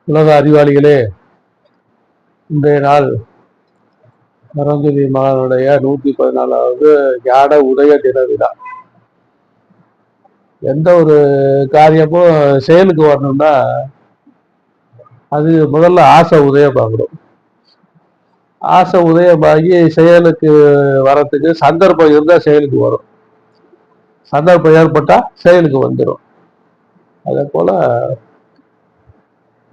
உலக அறிவாளிகளே, இன்றைய நாள் பரஞ்சோதி மகானுடைய 114வது ஞான உதய தின விழா. எந்த ஒரு காரியமும் செயலுக்கு வரணும்னா அது முதல்ல ஆசை உதயமாகணும். ஆசை உதயமாகி செயலுக்கு வரத்துக்கு சந்தர்ப்பம் இருந்தா செயலுக்கு வரும், சந்தர்ப்பம் ஏற்பட்டா செயலுக்கு வந்துடும். அதே போல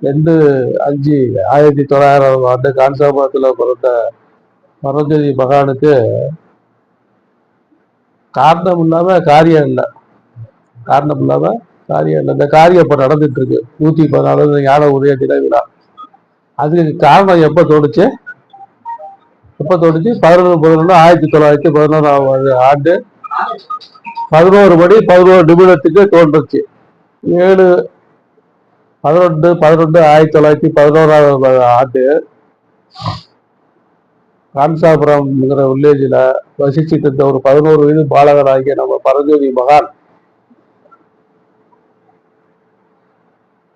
2/5/1900 ஆண்டு காஞ்சாபுரத்துல பிறந்த பரஞ்சோதி மகானுக்கு காரணம் இல்லாம காரியம் இல்லை, காரணம் இல்லாம காரியம் இல்லை. இந்த காரியம் இப்ப நடந்துட்டு இருக்கு 114 ஞான உதய தின விழா. அதுக்கு காரணம் எப்ப தோணுச்சு? 11/11/1911 ஆண்டு 11 மணி 11 நிமிடத்துக்கு தோன்றுச்சு. 7/11/11/1911 ஆண்டு காஞ்சாபுரம்ங்கிற வில்லேஜில் வசிச்சுட்டு இருந்த ஒரு 11 வயது பாலகராகிய நம்ம பரஞ்சோதி மகான்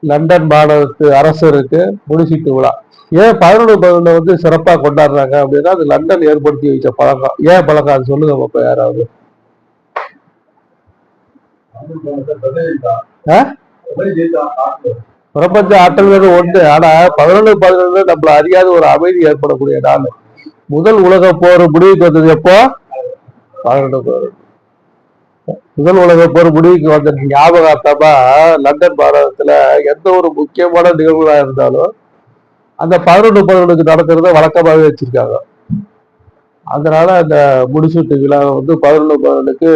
லண்டன் மாநகரத்து அரசருக்கு முடிசீட்டு விழா. ஏன் 11/11 வந்து சிறப்பா கொண்டாடுறாங்க அப்படின்னா அது லண்டன் ஏற்படுத்தி வைச்ச பழக்கம். ஏன் பழக்கம் அது சொல்லுங்க பாப்பா யாராவது. பிரபஞ்ச ஆற்றல்கள் ஒன்று. ஆனா 11/11 நம்மள அறியாத ஒரு அமைதி ஏற்படக்கூடிய நாள். முதல் உலக போர் முடிவுக்கு வந்தது எப்போ? 11/11. முதல் உலக போர் முடிவுக்கு வந்த ஞாபகார்த்தமா லண்டன் மாநகரத்துல எந்த ஒரு முக்கியமான நிகழ்வுகளா இருந்தாலும் அந்த 11/11 நடக்கிறத வழக்கமாகவே வச்சிருக்காங்க. அதனால அந்த முடிசூட்டு விழா வந்து 11/11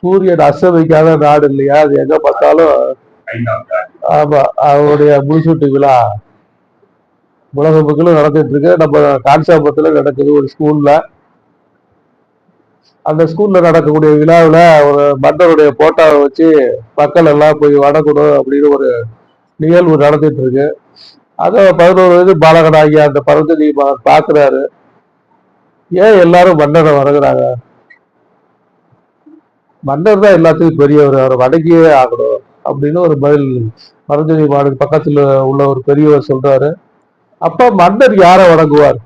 சூரியன் அஸ்தமிக்காத நாடு இல்லையா, அது எங்க பார்த்தாலும். ஆமா, அவருடைய முடிசூட்டு விழா உலக மக்களும் நடந்துட்டு இருக்கு. நம்ம காஞ்சாபுரத்துல நடக்குது ஒரு ஸ்கூல்ல. அந்த ஸ்கூல்ல நடக்கக்கூடிய விழாவில் ஒரு மன்னருடைய போட்டோவை வச்சு மக்கள் எல்லாம் போய் வணங்கணும் அப்படின்னு ஒரு நிகழ்வு நடந்துட்டு இருக்கு. அதை 11 வயது பாலகனாகிய அந்த பரஞ்சோதி மகன் பார்க்கிறாரு. ஏன் எல்லாரும் மன்னரை வணங்குறாங்க? மன்னர் தான் எல்லாத்துக்கும் பெரியவர், அவரை வணங்கியே ஆகணும் அப்படின்னு ஒரு பதில் பரஞ்சோதி மகனுக்கு பக்கத்தில் உள்ள ஒரு பெரியவர் சொல்றாரு. அப்ப மன்னர் யாரை வணங்குவார்?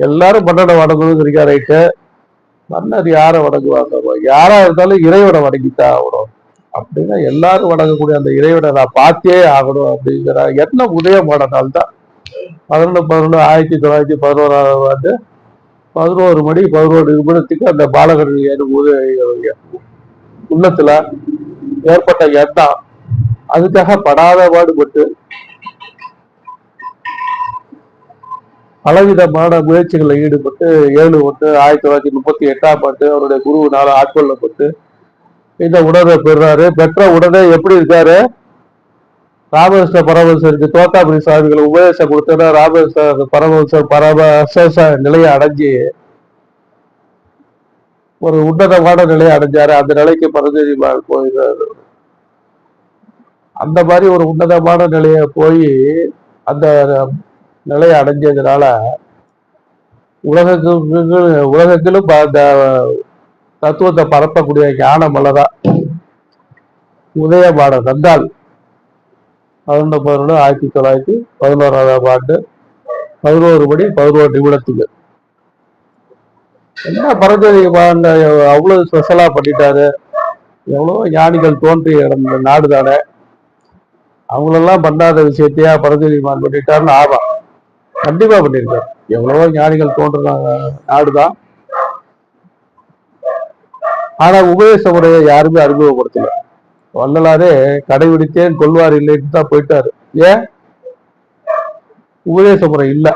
எல்லாரும் மன்னரை வணங்கணுங்கிறீங்க, ரைட்டு. மன்னர் யாரை வணங்குவாங்க? யாரா இருந்தாலும் இறைவனை வணங்கித்தான் ஆகணும் அப்படின்னா எல்லாரும் வணங்கக்கூடிய அந்த இறைவனை நான் பார்த்தே ஆகணும் அப்படிங்கிற எண்ணம் உதயமான நாள் தான் 11/11/1911 ஆண்டு 11 மணி 11 நிமிடத்துக்கு அந்த பாலகர் உள்ளத்துல ஏற்பட்ட எண்ணம். அதுக்காக படாத பாடுபட்டு பலவிதமான முயற்சிகளில் ஈடுபட்டு 7/1/1938 ஆண்டு அவருடைய குருவினால ஆட்கொள்ளப்பட்டு இந்த உணர்வை பெறாரு. பெற்ற உடனே எப்படி இருக்காரு? ராமகிருஷ்ண பரமஹம்சருக்கு தோத்தாபுரி சுவாமிகளை உபதேசம் கொடுத்தா ராமகிருஷ்ண பரமஹம்ச நிலையை அடைஞ்சி ஒரு உன்னதமான நிலையை அடைஞ்சாரு. அந்த நிலைக்கு பரஞ்சோதி மகான் போயிடுறாரு. அந்த மாதிரி ஒரு உன்னதமான நிலையை போய் அந்த நிலையை அடைஞ்சதுனால உலகத்திலும் அந்த தத்துவத்தை பரப்பக்கூடிய ஞான மலரா உதயமான நந்தாள் 11/11/1911 ஆண்டு 11 மணி 11 நிமிடத்துக்கு. என்ன பரஞ்சோதி மகான் அவ்வளவு ஸ்பெஷலா பண்ணிட்டாரு. எவ்வளவோ ஞானிகள் தோன்றி இடம் நாடு தானே, அவங்களெல்லாம் பண்ணாத விஷயத்தையா பரஞ்சோதி மகான் பண்ணிட்டாருன்னு? ஆமா, கண்டிப்பா பண்ணியிருக்காரு. எவ்வளவோ ஞானிகள் தோன்றுறாங்க நாடுதான். ஆனா உபதேச முறையை யாருமே அறிமுகப்படுத்தல. வள்ளலாரே கடைபிடித்தேன் கொள்வார் இல்லைன்னு தான் போயிட்டாரு. ஏன்? உபதேச முறை இல்லை.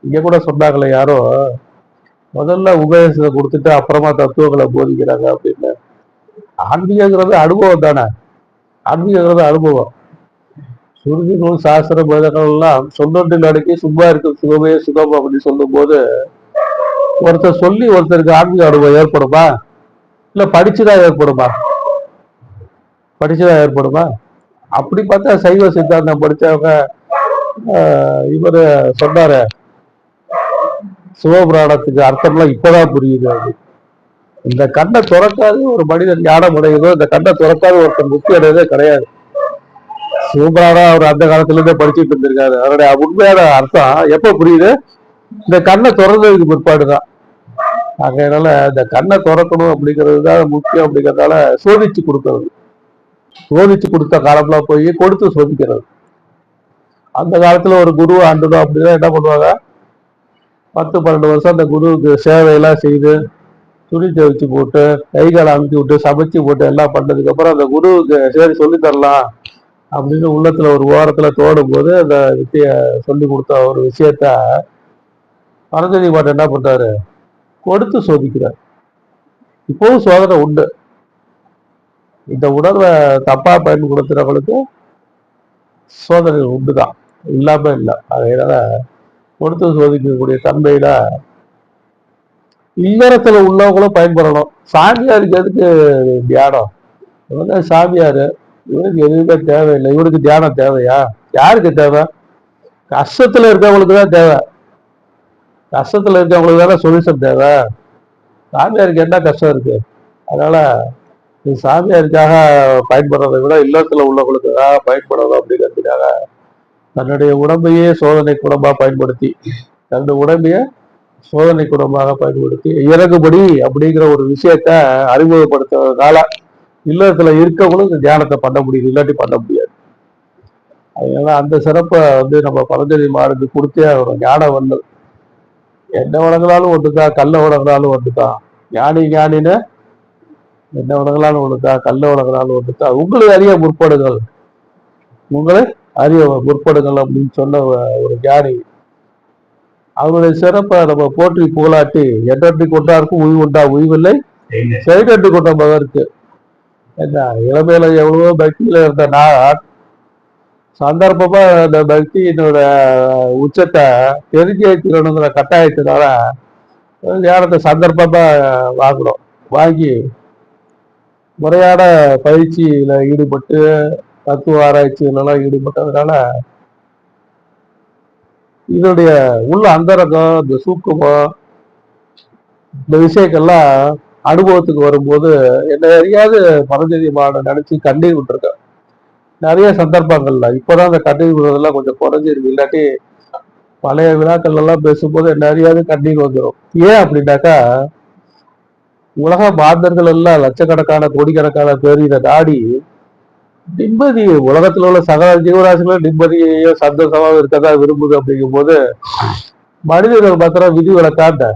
இங்க கூட சொன்னாங்களே யாரோ, முதல்ல உபதேசத்தை கொடுத்துட்டு அப்புறமா தத்துவங்களை போதிக்கிறாங்க அப்படின்னு. ஆன்மீகங்கிறது அனுபவம் தானே. ஆன்மீகங்கிறது அனுபவம். சுருதி நூல் சாஸ்திரம் வேதங்கள் எல்லாம் சொன்னொன்றில் அடக்கி சும்மா இருக்கும் சுகமே சுகம் அப்படின்னு சொல்லும் போது ஒருத்தர் சொல்லி ஒருத்தருக்கு ஆன்மீக அனுபவம் ஏற்படுமா? இல்ல படிச்சுதான் ஏற்படுமா? படிச்சுதான் ஏற்படுமா? அப்படி பார்த்தா சைவ சித்தாந்தம் படிச்சவங்க இவரு சொன்னாரு, சிவபுராணத்துக்கு அர்த்தம்லாம் இப்பதான் புரியுது. அது இந்த கண்ணை துறக்காது ஒரு மனிதன் ஞானம் அடையுதோ, இந்த கண்ணை துறக்காது ஒருத்தர் முக்தி அடையதே கிடையாது. சூப்பரா அவர் அந்த காலத்துல இருந்தே படிச்சுட்டு இருந்திருக்காரு. அவருடைய உண்மையான அர்த்தம் எப்ப புரியுது? இந்த கண்ணை திறந்ததுக்கு பிற்பாடுதான். அதனால இந்த கண்ணை திறக்கணும் அப்படிங்கிறது தான் முக்கியம். அப்படிங்கிறதால சோதிச்சு கொடுக்கறது, சோதிச்சு கொடுத்த காலம்லாம் போய் கொடுத்து சோதிக்கிறது. அந்த காலத்துல ஒரு குரு ஆண்டுடும் அப்படின்னா என்ன பண்ணுவாங்க, 10-12 வருஷம் அந்த குருவுக்கு சேவையெல்லாம் செய்து துணி துவைச்சு போட்டு கைகால அமுத்தி விட்டு சமைச்சு போட்டு எல்லாம் பண்ணதுக்கு அப்புறம் அந்த குருவுக்கு சரி சொல்லி தரலாம் அப்படின்னு உள்ளத்துல ஒரு ஓரத்துல தோடும் போது அந்த வித்திய சொல்லி கொடுத்த ஒரு விஷயத்த பரஞ்சோதி பாட்டு என்ன பண்றாரு, கொடுத்து சோதிக்கிறார். இப்போவும் சோதனை உண்டு. இந்த உணர்வை தப்பா பயன்படுத்துறவங்களுக்கு சோதனை உண்டுதான், இல்லாம இல்லை. அதனால கொடுத்து சோதிக்கக்கூடிய தன்மையில இல்லறத்துல உள்ளவங்களும் பயன்படணும். சாமியாருக்கு எதுக்கு தியானம்? இவங்க சாமியாரு, இவனுக்கு எதுவுமே தேவையில்லை. இவனுக்கு தியானம் தேவையா? யாருக்கு தேவை? கஷ்டத்துல இருக்கவங்களுக்கு தான் தேவை. கஷ்டத்துல இருக்கவங்களுக்கு தானே சொல்யூஷன் தேவை. சாமியாருக்கு என்ன கஷ்டம் இருக்கு? அதனால சாமியாருக்காக பயன்படுறதை விட இல்லத்துல உள்ளவங்களுக்காக பயன்படணும் அப்படிங்கிறதுக்காக தன்னுடைய உடம்பையே சோதனை குணமா பயன்படுத்தி, தன்னுடைய உடம்பையே சோதனை குணமாக பயன்படுத்தி இறகுபடி அப்படிங்கிற ஒரு விஷயத்த அறிமுகப்படுத்துறதுனால இல்லத்துல இருக்கவங்களும் இந்த தியானத்தை பண்ண முடியுது, இல்லாட்டி பண்ண முடியாது. அதனால அந்த சிறப்பை நம்ம பதஞ்சலி மாருக்கு கொடுத்தே ஆகணும். ஞானம் வந்தது என்ன வணங்கினாலும் ஒன்றுதான், கல்ல வணங்கினாலும் ஒன்றுதான். ஞானின்னு என்ன வணங்கினாலும் ஒன்றுதான், கல்ல வணங்கினாலும் ஒன்றுதான். உங்களை அறிய முற்படுங்கள், உங்களை அறிய முற்படுங்கள் அப்படின்னு சொன்ன ஒரு ஞானி. அவருடைய சிறப்பை நம்ம போற்றி புகழாட்டி எட்டட்டி கொண்டாருக்கும் உய்வுண்டா உய்வில்லை செய்தட்டி கொண்ட மகருக்கு. என்ன இளமையில எவ்வளவோ பக்தியில இருந்த நான் சந்தர்ப்பமா அந்த பக்தியினோட உச்சத்தை தெரிஞ்சு வைக்கணுங்கிற கட்டாயத்தினால ஞானத்தை சந்தர்ப்பமா வாங்கணும். வாங்கி முறையான பயிற்சியில ஈடுபட்டு தத்துவ ஆராய்ச்சியிலலாம் ஈடுபட்டதுனால இதனுடைய உள்ள அந்தரங்கம், இந்த சூக்குமம், இந்த விஷயங்கள்லாம் அனுபவத்துக்கு வரும்போது என்ன அறியாது பரஞ்சோதி மாட நினைச்சு கண்ணீர் விட்டுருக்கேன் நிறைய சந்தர்ப்பங்கள்ல. இப்போதான் அந்த கண்ணீர் விடுறதெல்லாம் கொஞ்சம் குறைஞ்சிருக்கு. இல்லாட்டி பழைய விழாக்கள் எல்லாம் பேசும்போது என்ன அறியாது கண்ணீர் வந்துடும். ஏன் அப்படின்னாக்கா, உலக மாந்தர்கள் எல்லாம் லட்சக்கணக்கான கோடிக்கணக்கான பேர் இதை நாடி நிம்மதி, உலகத்துல உள்ள சகல ஜீவராசிகளும் நிம்மதியையோ சந்தோஷமாக இருக்கதான் விரும்புது. அப்படிங்கும் போது மனிதர்கள் மாத்திரம் விதி விலக்காண்ட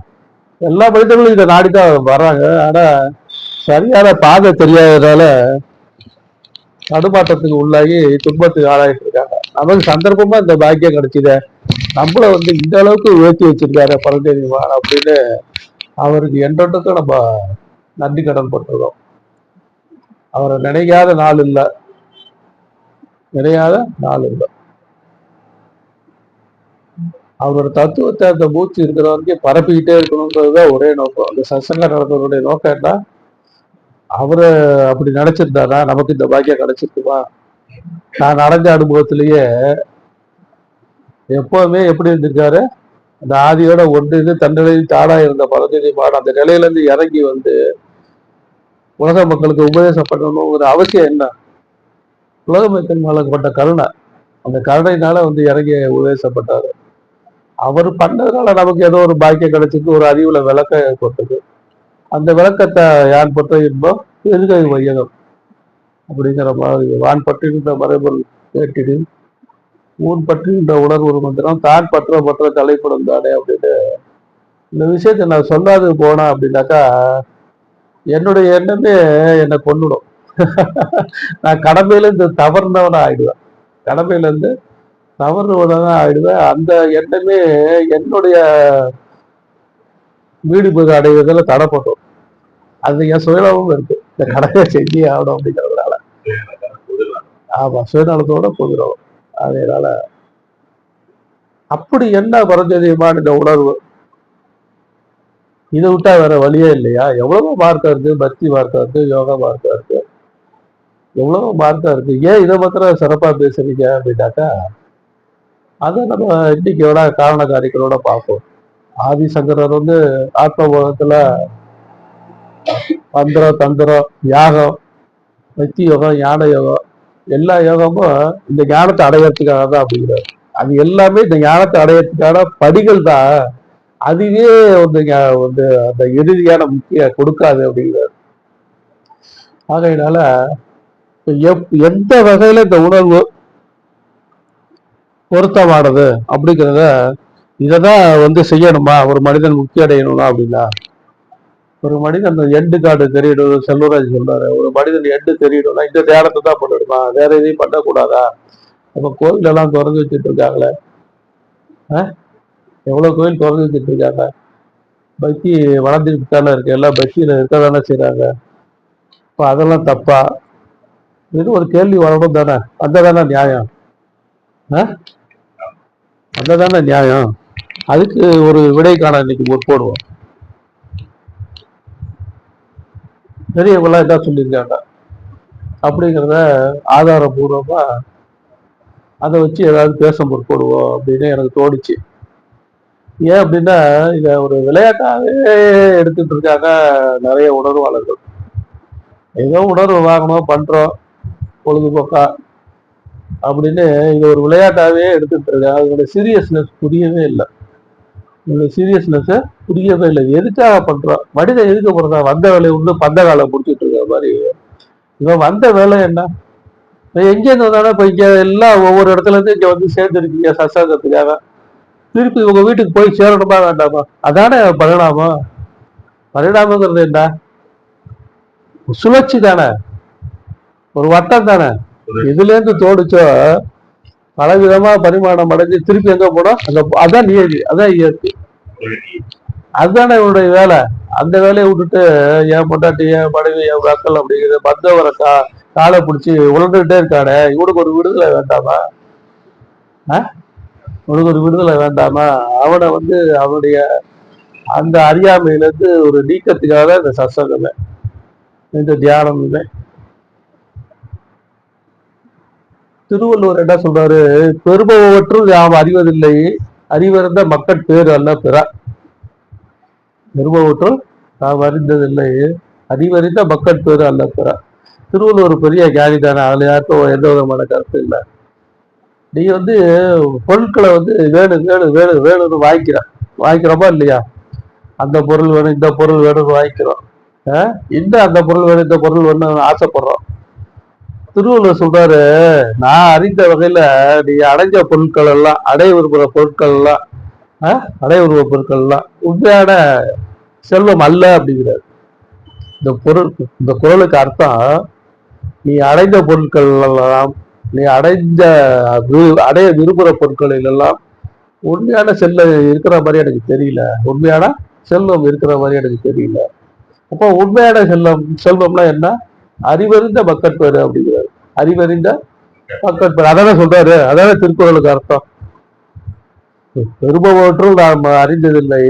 எல்லா மனிதர்களும் இதை நாடிதான் வர்றாங்க. ஆனா சரியான பாதை தெரியாததால தடுமாற்றத்துக்கு உள்ளாகி துன்பத்துக்கு ஆளாயிட்டு இருக்காங்க. நமக்கு சந்தர்ப்பமா இந்த பாக்கியம் கிடைச்சித, நம்மள இந்த அளவுக்கு உயர்த்தி வச்சிருக்காரு பரஞ்சோதிமான் அப்படின்னு அவருக்கு என்றொன்றுக்கும் நம்ம நன்றி கடன் பட்டுருக்கோம். அவரை நினைக்காத நாள் இல்லை, நினையாத நாள் இல்லை. அவரோட தத்துவத்தை அந்த மூச்சு இருக்கிற வரைக்கும் பரப்பிக்கிட்டே இருக்கணும்ன்றதுதான் ஒரே நோக்கம். அந்த சத்சங்க நடக்கிறவருடைய நோக்கம் என்ன? அவரு அப்படி நினைச்சிருந்தாரா நமக்கு இந்த பாக்கியம் கிடைச்சிருக்குமா? நான் அடைஞ்ச அனுபவத்திலேயே எப்பவுமே எப்படி இருந்திருக்காரு, அந்த ஆதியோட ஒன்று தன்னிலையில் தாடா இருந்த பரஞ்சோதிமான் அந்த நிலையில இருந்து இறங்கி உலக மக்களுக்கு உபதேசம் பண்ணணுங்கிற அவசியம் என்ன? உலக மக்கள் மேலப்பட்ட கருணை, அந்த கருணையினால இறங்கி உபதேசப்பட்டாரு. அவர் பண்ணதுனால நமக்கு ஏதோ ஒரு பாக்கியம் கிடைச்சிருக்கு, ஒரு அறிவுல விளக்கம் ஏற்பட்டது. அந்த விளக்கத்தை யான் பற்ற இன்பம் எதுகை வையகம் அப்படிங்கிற மாதிரி, வான் பற்றுகின்ற மறைபொருள் கேட்டிடு ஊன் பற்றுகின்ற உணர்வு ஒரு மந்திரம் தான் பற்ற தலைப்படும் தானே அப்படின்னு இந்த விஷயத்தை நான் சொல்லாது போனேன் அப்படின்னாக்கா என்னுடைய எண்ணமே என்னை கொண்டுடும். நான் கடமையில இருந்து தவறுனவனா ஆயிடுவேன், கடமையில இருந்து தவறுனவனா ஆயிடுவேன். அந்த எண்ணமே என்னுடைய வீடு போது அடைவதில் தடைப்பட்டோம். அது என் சுயநலமும் இருக்கு, இந்த கடமையை செஞ்சே ஆகணும் அப்படிங்கிறதுனால. ஆமா, சுயநலத்தோட பொதுநலம். அதனால அப்படி என்ன பரஞ்சோதிமான் இந்த உணர்வு, இதை விட்டா வேற வழியே இல்லையா? எவ்வளவோ மார்க்கம் இருக்கு, பக்தி மார்க்கம் இருக்கு, யோகா மார்க்கம் இருக்கு, எவ்வளவோ மார்க்கம் இருக்கு. ஏன் இதை மாத்திரம் சிறப்பா பேசுறீங்க அப்படின்னாக்கா, அதை நம்ம இன்னைக்கோட காரண காரிகளோட பார்ப்போம். ஆதிசங்கரர் ஆத்மபோதத்துல மந்திரம், தந்திரம், யாகம், பக்தி யோகம், ஞான யோகம் எல்லா யோகமும் இந்த ஞானத்தை அடையறதுக்காக தான் அப்படிங்கிறார். அது எல்லாமே இந்த ஞானத்தை அடையறதுக்கான படிகள் தான். அதுவே வந்து அந்த இறுதியான முக்கிய கொடுக்காது அப்படிங்கிறார். ஆகையினால எந்த வகையில இந்த உணர்வு பொருத்தமானது அப்படிங்கிறத இததான் வந்து செய்யணுமா ஒரு மனிதன் முக்தி அடையணும்னா அப்படின்னா, ஒரு மனிதன் எண்டு காடு தெரியணும். செல்வராஜ் சொல்றாரு, ஒரு மனிதன் எண்டு தெரியணும்னா இந்த தியானத்தை தான் பண்ணணுமா, வேற எதையும் பண்ணக்கூடாதா? நம்ம கோயில் எல்லாம் திறந்து வச்சுட்டு இருக்காங்களே, எவ்வளவு கோயில் திறந்து வச்சுட்டு இருக்காங்க. பக்தி வளர்ந்துட்டு தானே இருக்கு, எல்லாம் பக்தியில இருக்க தானே செய்யறாங்க. இப்ப அதெல்லாம் தப்பா? இது ஒரு கேள்வி வரணும் தானே, அந்த நியாயம். அந்த நியாயம். அதுக்கு ஒரு விடைக்கான இன்னைக்கு முற்போடுவோம். பெரியவங்களாம் என்ன சொல்லியிருக்காங்க அப்படிங்கிறத ஆதாரபூர்வமா அதை வச்சு ஏதாவது பேச முற்படுவோம் அப்படின்னு எனக்கு தோணுச்சு. ஏன் அப்படின்னா, இத ஒரு விளையாட்டாவே எடுத்துட்டு இருக்காங்க நிறைய உணர்வாளர்கள். ஏதோ உணர்வு வாங்கணும் பண்றோம் பொழுதுபோக்கா அப்படின்னு இது ஒரு விளையாட்டாவே எடுத்துட்டு இருக்காங்க. அதோட சீரியஸ்னஸ் புரியவே இல்லை. இந்த சீரியஸ்னஸ் புரியவே இல்லை. எதுக்காக பண்றோம்? மனிதன் எதுக்கு போறதா? வந்த வேலையை வந்து பந்த காலம் முடிச்சுட்டு இருக்க மாதிரி. இவன் வந்த வேலை என்ன? எங்க இருந்து வந்தாலும் இப்ப இங்க எல்லாம் ஒவ்வொரு இடத்துல இருந்து இங்க வந்து சேர்ந்துருக்கீங்க சத்சங்கத்துக்காக. திருப்பி உங்க வீட்டுக்கு போய் சேரணுமா வேண்டாமா? அதானே பரிணாமம். பரிணாமங்கிறது என்ன? சுழற்சி தானே, ஒரு வட்டம் தானே. இதுல இருந்து தோடிச்சோ பலவிதமா பரிமாணம் அடைஞ்சு திருப்பி எங்க போனோம் அங்க. அதான் நியதி, அதான் இயற்கை. அதுதானே இவனுடைய வேலை. அந்த வேலையை விட்டுட்டு என் பொண்டாட்டி என் மனைவி என் மக்கள் அப்படிங்கிற பந்தவரை காலை பிடிச்சி உழந்துகிட்டே இருக்கானே, இவனுக்கு ஒரு விடுதலை வேண்டாமா? உனக்கு ஒரு விடுதலை வேண்டாமா? அவனை வந்து அவனுடைய அந்த அறியாமையிலிருந்து ஒரு நீக்கத்துக்காக இந்த சத்சங்கமே, இந்த தியானமுமே. திருவள்ளுவர் என்ன சொல்றாரு? பெருபவற்றுள் நாம் அறிவதில்லை, அறிவறிந்த மக்கள் பேரு அல்ல பிற. பெருபவற்றுள் நாம் அறிந்ததில்லை, அறிவறிந்த மக்கள் பேரு அல்ல பிற. திருவள்ளுவர் பெரிய ஞானி தானே, அதுல யாருக்கும் எந்த விதமான கருத்து இல்லை. நீ வந்து பொருட்களை வந்து வேணும் வேணும் வேணும் வேணும்னு வாங்கிக்கிறோமா இல்லையா? அந்த பொருள் வேணும் இந்த பொருள் வேணும்னு வாங்கிக்கிறோம். அந்த பொருள் வேணும் இந்த பொருள் வேணும்னு ஆசைப்படுறோம். திருவள்ளுவர் சொல்றாரு, நான் அறிந்த வகையில நீ அடைஞ்ச பொருட்கள் எல்லாம், அடைய விரும்புகிற பொருட்கள் எல்லாம், அடைய விரும்புகிற பொருட்கள் எல்லாம் உண்மையான செல்வம் அல்ல அப்படிங்கிறார். இந்த குறளுக்கு அர்த்தம், நீ அடைந்த பொருட்கள் எல்லாம், நீ அடைய விரும்புகிற பொருட்களில் எல்லாம் உண்மையான செல்வம் இருக்கிற மாதிரி எனக்கு தெரியல, உண்மையான செல்வம் இருக்கிற மாதிரி எனக்கு தெரியல. அப்போ உண்மையான செல்வம்னா என்ன? அறிவறிந்த மக்கட்பேறு அப்படிங்கிறாரு. அறிவறிந்த மக்கட்பேறு, அதான சொல்றாரு. அதான திருக்குறளுக்கு அர்த்தம். பெருபவற்றுள் நாம் அறிந்ததில்லை,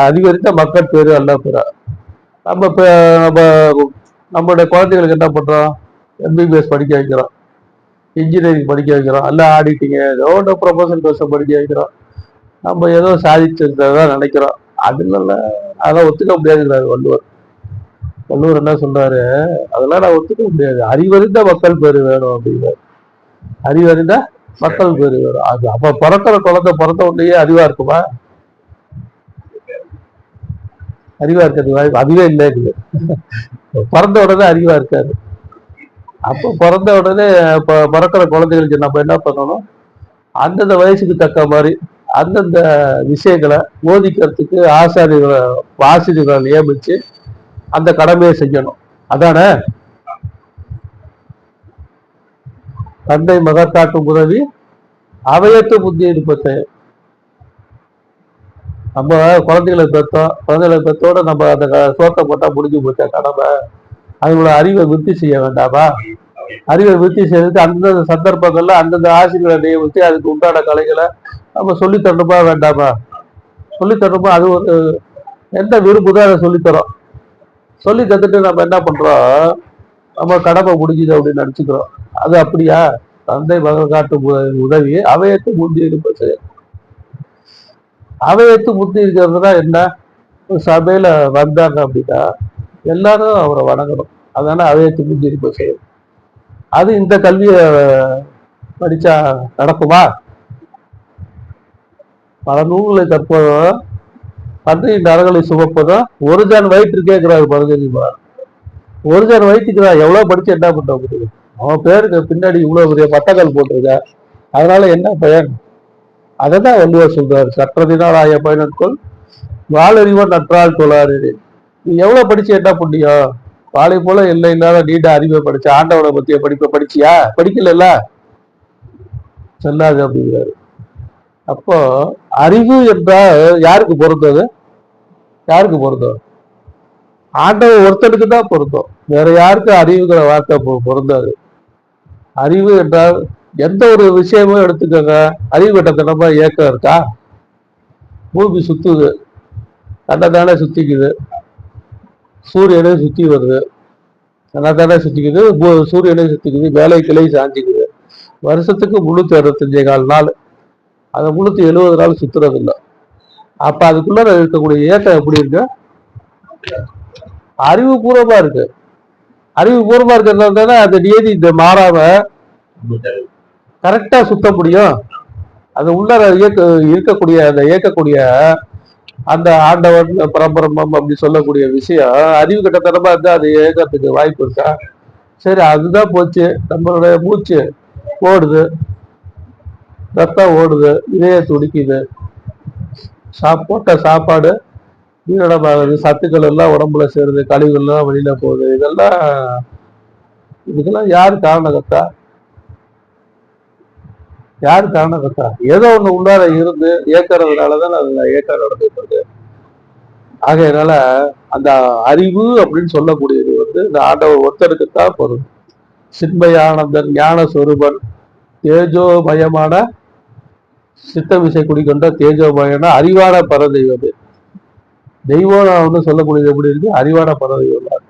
அறிவறிந்த மக்கட்பேறு அல்ல பிற. நம்மளுடைய குழந்தைகளுக்கு என்ன பண்றோம்? எம்பிபிஎஸ் படிக்க வைக்கிறோம், இன்ஜினியரிங் படிக்க வைக்கிறோம், அல்ல ஆடிட்டிங் ஏதோ ஒன்று ப்ரொபோசல் கோர்ஸ் படிக்க வைக்கிறோம். நம்ம ஏதோ சாதிச்சிருந்ததான் நினைக்கிறோம். அதுல அதெல்லாம் ஒத்துக்க முடியாதுங்கிறாரு வள்ளுவர். வள்ளுவர் என்ன சொல்றாரு? அதெல்லாம் நான் ஒத்துக்க முடியாது. அறிவறிந்த மக்கள் பேரு வேணும் அப்படிங்கிறார். அறிவறிந்த மக்கள் பேரு வேணும். அது அப்ப பிறக்கிற குழந்தை பிறந்த உடனேயே அறிவா இருக்குமா? அறிவா இருக்கிறது வாய்ப்பு அதுவே இல்லை. பிறந்த உடனே அறிவா இருக்காது. அப்ப பிறந்த உடனே பிறக்கிற குழந்தைகளுக்கு நம்ம என்ன பண்ணணும்? அந்தந்த வயசுக்கு தக்க மாதிரி அந்தந்த விஷயங்களை போதிக்கிறதுக்கு ஆசிரியர்களை நியமிச்சு அந்த கடமையை செய்யணும். அதானே தந்தை மகத்தாட்டும் உதவி அவையத்து புத்தி இருப்பத்தை. நம்ம குழந்தைகளை பெற்றோட நம்ம அந்த சோத்தை போட்டா முடிஞ்சு போச்ச கடமை. அவங்களோட அறிவை விருத்தி செய்ய வேண்டாமா? அறிவை விருத்தி செய்யறதுக்கு அந்தந்த சந்தர்ப்பங்கள்ல அந்தந்த ஆசிரியர்களை நியமிச்சு அதுக்கு உண்டான கலைகளை நம்ம சொல்லித்தரணுமா வேண்டாமா? சொல்லித்தரணுமா? அது ஒரு எந்த விரும்புதோ அதை சொல்லித்தரோம். சொல்லி தந்துட்டு நம்ம என்ன பண்றோம்? நம்ம கடமை முடிஞ்சுது அப்படின்னு நினைச்சுக்கிறோம். அது அப்படியா? தந்தை மகன் காட்டும் உதவி அவையத்து முந்தி இருப்பது. அவையத்து முந்தி இருக்கிறதுனா என்ன? சபையில வந்தாங்க அப்படின்னா எல்லாரும் அவரை வணங்கணும். அதனால அவையத்து முந்தி இருப்ப செய்யும். அது இந்த கல்வியை படிச்சா நடக்குமா? பல நூல்களை கற்பதும் பன்றி நரகளை சுமப்பதும் ஒரு ஜான் வயிற்று கேட்கிறாரு பரதேசிமா. ஒரு ஜான் வயிற்றுக்கு தான் எவ்வளவு படிச்சு என்ன பண்ண முடியும்? அவன் பேருக்கு பின்னாடி இவ்வளவு பெரிய பட்டங்கள் போட்டிருக்க, அதனால என்ன பயன்? அதை தான் வள்ளுவர் சொல்றாரு, கற்றதினால் ஆய பயனுக்குள் வாழறிவன் நற்றால் தொழாரு. நீ எவ்வளவு படிச்சு என்ன புண்ணியம்? பாலை போல இல்லை இல்லாத நீண்ட அறிவை படிச்ச ஆண்டவனை பத்திய படிப்பை படிச்சியா? படிக்கல சொல்லாது அப்படிங்கிறாரு. அப்போ அறிவு என்றால் யாருக்கு பொருந்தது? யாருக்கு பொருந்தம்? ஆண்டவன் ஒருத்தனுக்கு தான் பொருந்தம், வேற யாருக்கும் அறிவுங்கிற வார்த்தை பொருந்தாது. அறிவு என்றால் எந்த ஒரு விஷயமும் எடுத்துக்கோங்க, அறிவு கட்டத்தனமா இயக்கம் இருக்கா? பூமி சுத்துது, தன்னைத்தானே சுத்திக்குது, சூரியனே சுத்தி வருது, தன்னைத்தானே சுத்திக்குது, சூரியனே சுத்திக்குது, வேலை கிளை சாஞ்சிக்குது. வருஷத்துக்கு 365 நாள், அதை 370 நாள் சுத்துறது இல்லை. அப்ப அதுக்குள்ள இருக்கக்கூடிய இயக்கம் எப்படி இருக்கு? அறிவுபூர்வமா இருக்கு. அறிவுபூர்வமா இருக்கிறதுனால அந்த நியதி இந்த மாறாம கரெக்டா சுத்த முடியும். அது உள்ள இருக்கக்கூடிய அந்த இயக்கக்கூடிய அந்த ஆண்டவன் பரம்பரமம் அப்படி சொல்லக்கூடிய விஷயம் அறிவு கட்டத்தனமா இருந்தா அது இயக்கத்துக்கு வாய்ப்பு இருக்கா? சரி, அதுதான் போச்சு. நம்மளுடைய மூச்சு ஓடுது, ரத்தம் ஓடுது, இதய துடிக்குது, போட்ட சாப்பாடு வீணமாகுது, சத்துக்கள் எல்லாம் உடம்புல சேருது, கழிவுகள்லாம் வெளியில போகுது. இதுக்கெல்லாம் யாரு காரணகர்த்தா? யாரு காரணகர்த்தா? ஏதோ ஒண்ணு உள்ளார இருந்து இயக்கிறதுனாலதான் அதுல இயக்கம் நடந்துட்டு இருக்கு. ஆகையினால அந்த அறிவு அப்படின்னு சொல்லக்கூடியது இந்த ஆண்டவர் ஒருத்தருக்குத்தான் பொருள். சின்மயானந்தன் ஞான சொரூபன் தேஜோமயமான சித்த விசை குடிக்கொண்ட தேஜோமயமான அறிவான பரதெய்வம். தெய்வம் வந்து சொல்லக்கூடியது எப்படி இருக்கு? அறிவான பரதெய்வம்.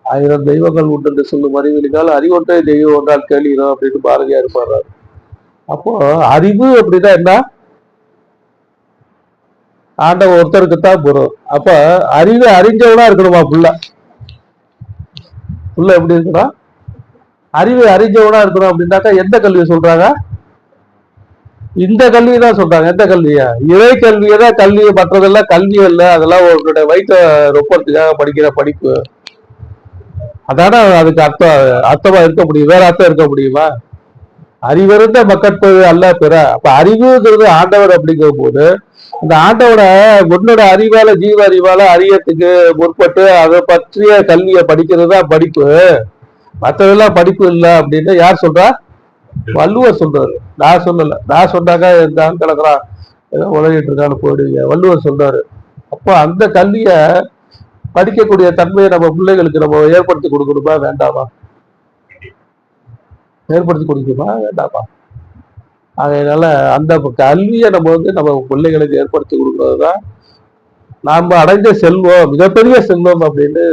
1000 தெய்வங்கள் உண்டு என்று சொல்லும் அறிவிலினால் அறிவொன்றே தெய்வம் ஒன்றால் கேள்விடும் அப்படின்னு பாரதியார் பாடுறாரு. அப்போ அறிவு அப்படின்னா என்ன? ஆண்டவன் ஒருத்தருக்குத்தான் பொருள். அப்ப அறிவை அறிஞ்சவனா இருக்கணுமா புள்ள? புள்ள எப்படி இருக்கணும்? அறிவை அறிஞ்சவனா இருக்கணும். அப்படின்னாக்கா எந்த கல்வியை சொல்றாங்க? இந்த கல்வியை தான் சொல்றாங்க. எந்த கல்வியா? இறை கல்வியை தான் கல்வியை, மற்றதெல்லாம் கல்வி அல்ல, அதெல்லாம் உங்களுடைய வயிற்ற ரொப்பத்துக்காக படிக்கிற படிப்பு. அதான அதுக்கு அர்த்தமா இருக்க முடியும். வேற அர்த்தம் இருக்க முடியுமா? அறிவிருந்த மக்கட்பது அல்ல பிற. அப்ப அறிவுங்கிறது ஆண்டவர் அப்படிங்கிற போது இந்த ஆண்டவர உன்னோட அறிவால ஜீவ அறிவால அறியத்துக்கு முற்பட்டு அதை பற்றிய கல்வியை படிக்கிறது தான் படிப்பு. மற்றதெல்லாம் படிப்பு இல்லை அப்படின்னு யார் சொல்றா? வள்ளுவர் சொல்றாரு. நான் சொல்லல. நான் சொன்னாக்கா இந்த கிடக்குறான் ஏதோ உலகிட்டு இருக்கான்னு போயிடுவீங்க. வள்ளுவர் சொல்றாரு. அப்போ அந்த கல்விய படிக்கக்கூடிய தன்மையை நம்ம பிள்ளைகளுக்கு நம்ம ஏற்படுத்தி கொடுக்கணுமா வேண்டாமா? ஏற்படுத்தி கொடுக்கணுமா வேண்டாமா? அதனால அந்த கல்வியை நம்ம நம்ம பிள்ளைகளுக்கு ஏற்படுத்தி கொடுக்கறதுதான் நாம அடைஞ்ச செல்வம், மிகப்பெரிய செல்வம் அப்படின்னு.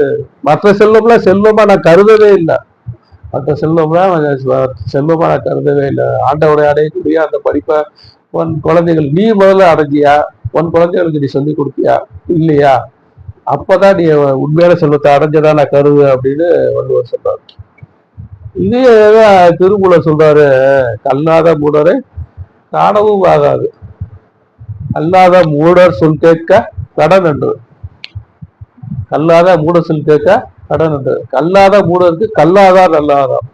மற்ற செல்வம்லாம் செல்வமா நான் கருதவே இல்லை. மற்ற செல்வம்லாம் செல்வமா நான் கருதவே இல்லை. ஆண்டவரை அடையக்கூடிய அந்த படிப்பை உன் குழந்தைகள் நீ முதல்ல அடைஞ்சியா? உன் குழந்தைகளுக்கு நீ சொல்லி கொடுத்தியா? இல்லையா? அப்பதான் நீ உண்மையான செல்வத்தை அடைஞ்சதா நான் கருது அப்படின்னு வள்ளுவர் சொல்றாரு. இதே திருமூலர் சொல்றாரு, கல்லாத மூடரை காணவும் ஆகாது, கல்லாத மூடர் சொல் கேட்க கடன் என்று. கல்லாத மூடர் சொல் கேட்க கடன் என்று. கல்லாத மூடருக்கு கல்லாதார் நல்லாதார்.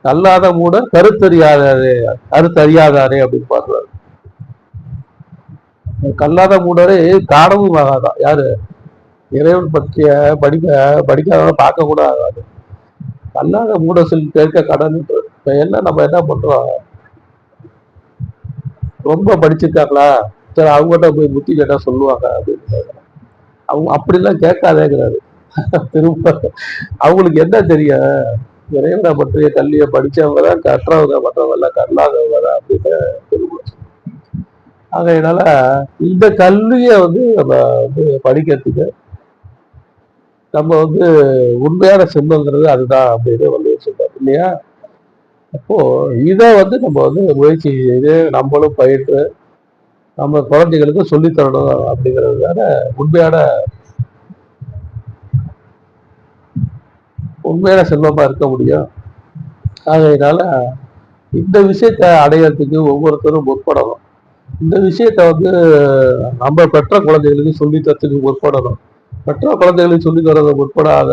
கல்லாத மூடர் கருத்தறியாதாரே அப்படின்னு பாக்குறாரு. கல்லாத மூடரை காணவும் ஆகாதான். யாரு? இறைவன் பற்றிய படிக்காதவங்க பார்க்க கூட ஆகாது. கல்லாத மூட சொல் கேட்க கடன். இப்ப நம்ம என்ன பண்றோம்? ரொம்ப படிச்சிருக்காங்களா, சரி அவங்ககிட்ட போய் புத்தி கேட்டா சொல்லுவாங்க அப்படின்னு. அவங்க அப்படிலாம் கேட்காதேங்கிறாரு. திரும்ப அவங்களுக்கு என்ன தெரியும்? இறைவனை பற்றிய கல்வியை படிச்சவங்க தான் கற்றவங்க, மற்றவங்க எல்லாம் கல்லாதவங்க தான் அப்படின்னு திரும்ப. அதனால இந்த கல்வியை நம்ம படிக்கிறதுக்கு நம்ம உண்மையான செல்வங்கிறது அதுதான் அப்படின்னு வள்ளுவர் சொல்றாரு இல்லையா? அப்போ இதை நம்ம முயற்சி செய்து நம்மளும் பயின்று நம்ம குழந்தைகளுக்கு சொல்லித்தரணும் அப்படிங்கிறது தானே உண்மையான உண்மையான செல்வமா இருக்க முடியும். ஆகையினால இந்த விஷயத்த அடையறதுக்கு ஒவ்வொருத்தரும் முற்படணும். இந்த விஷயத்த நம்ம பெற்ற குழந்தைகளுக்கு சொல்லி தரத்துக்கு முற்படணும். பெற்ற குழந்தைகளுக்கு சொல்லி தரத முற்படாத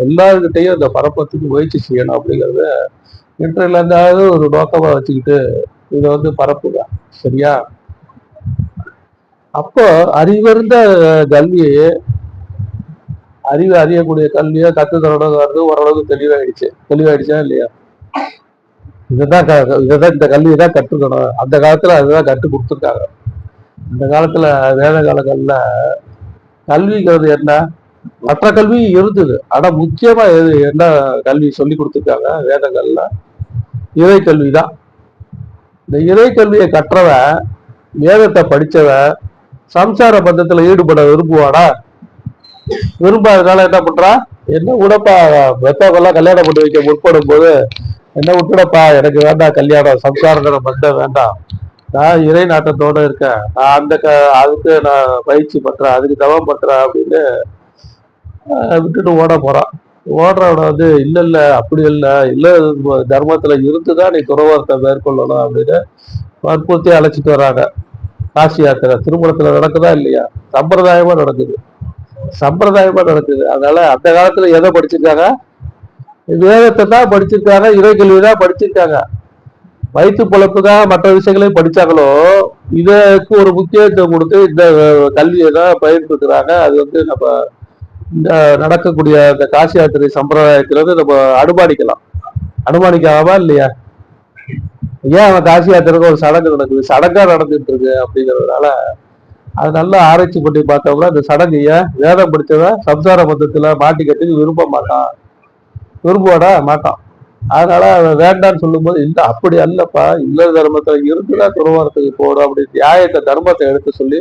எல்லாருக்கிட்டையும் இந்த பரப்பத்துக்கு முயற்சி செய்யணும் அப்படிங்கிறத இன்றையில இருந்தாவது ஒரு நோக்கமா வச்சுக்கிட்டு இதை பரப்புங்க. சரியா? அப்போ அறிவருந்த கல்வியை அறியக்கூடிய கல்வியை கத்துத்தரணுங்கிறது ஓரளவுக்கு தெளிவாயிடுச்சா இல்லையா? இதைதான் இந்த கல்வியை தான் கற்றுக்கணும். அந்த காலத்துல அதுதான் கற்றுக் கொடுத்துருக்காங்க. இந்த காலத்துல வேத காலங்கள்ல கல்விங்கிறது என்ன? மற்ற கல்வி இருந்தது. ஆனா முக்கியமா என்ன கல்வி சொல்லி கொடுத்துருக்காங்க வேதங்கள்ல? இறை கல்விதான். இந்த இறை கல்வியை கற்றவன், வேதத்தை படிச்சவன் சம்சார பந்தத்துல ஈடுபட விரும்புவானா? விரும்பாதனால என்ன பண்றான்? என்ன விடப்பா, பெத்தவங்கெல்லாம் கல்யாணம் பண்ணி வைக்க முற்படும் போது என்ன விட்டுடப்பா, எனக்கு வேண்டாம் கல்யாணம், சம்சாரங்கிற பந்தம் வேண்டாம், நான் இறை நாட்டத்தோட இருக்கேன், நான் அதுக்கு நான் பயிற்சி பண்றேன், அதுக்கு தவம் பண்றேன் அப்படின்னு விட்டுட்டு ஓட போறான். ஓடுறவன இல்ல இல்ல அப்படி இல்ல தர்மத்துல இருந்துதான் நீ துறவரத்தை மேற்கொள்ளணும் அப்படின்னு வற்புறுத்தி அழைச்சிட்டு வராங்க. காசி யாத்திரை திருமணத்துல நடக்குதா இல்லையா? சம்பிரதாயமா நடக்குது. அதனால அந்த காலத்துல எதை படிச்சிருக்காங்க? வேதத்தை தான் படிச்சிருக்காங்க, இறைக்கல்விதான் படிச்சிருக்காங்க. வயிற்று பொழப்பு தான் மற்ற விஷயங்களையும் படிச்சாங்களோ, இதற்கு ஒரு முக்கியத்துவம் கொடுத்து இந்த கல்வியை தான் பயிர்ந்துக்கிறாங்க. அது நம்ம இந்த நடக்கக்கூடிய இந்த காசி யாத்திரை சம்பிரதாயத்திலிருந்து நம்ம அனுமானிக்காம இல்லையா? ஏன் அவன் காசி யாத்திரைக்கு ஒரு சடங்கு நடக்குது, சடங்கா நடந்துட்டு இருக்கு அப்படிங்கிறதுனால அது நல்லா ஆராய்ச்சி பண்ணி பார்த்தோம்னா இந்த சடங்கு ஏன் வேதம் படிச்சவன் சம்சார பந்தத்துல மாட்டிக்கிறதுக்கு விரும்புவாடா மாட்டான். அதனால அவன் வேண்டான்னு சொல்லும் போது இல்ல அப்படி அல்லப்பா, இல்ல தர்மத்துல இருந்துதான் துறவரத்துக்கு போடும் அப்படி நியாயத்தை தர்மத்தை எடுத்து சொல்லி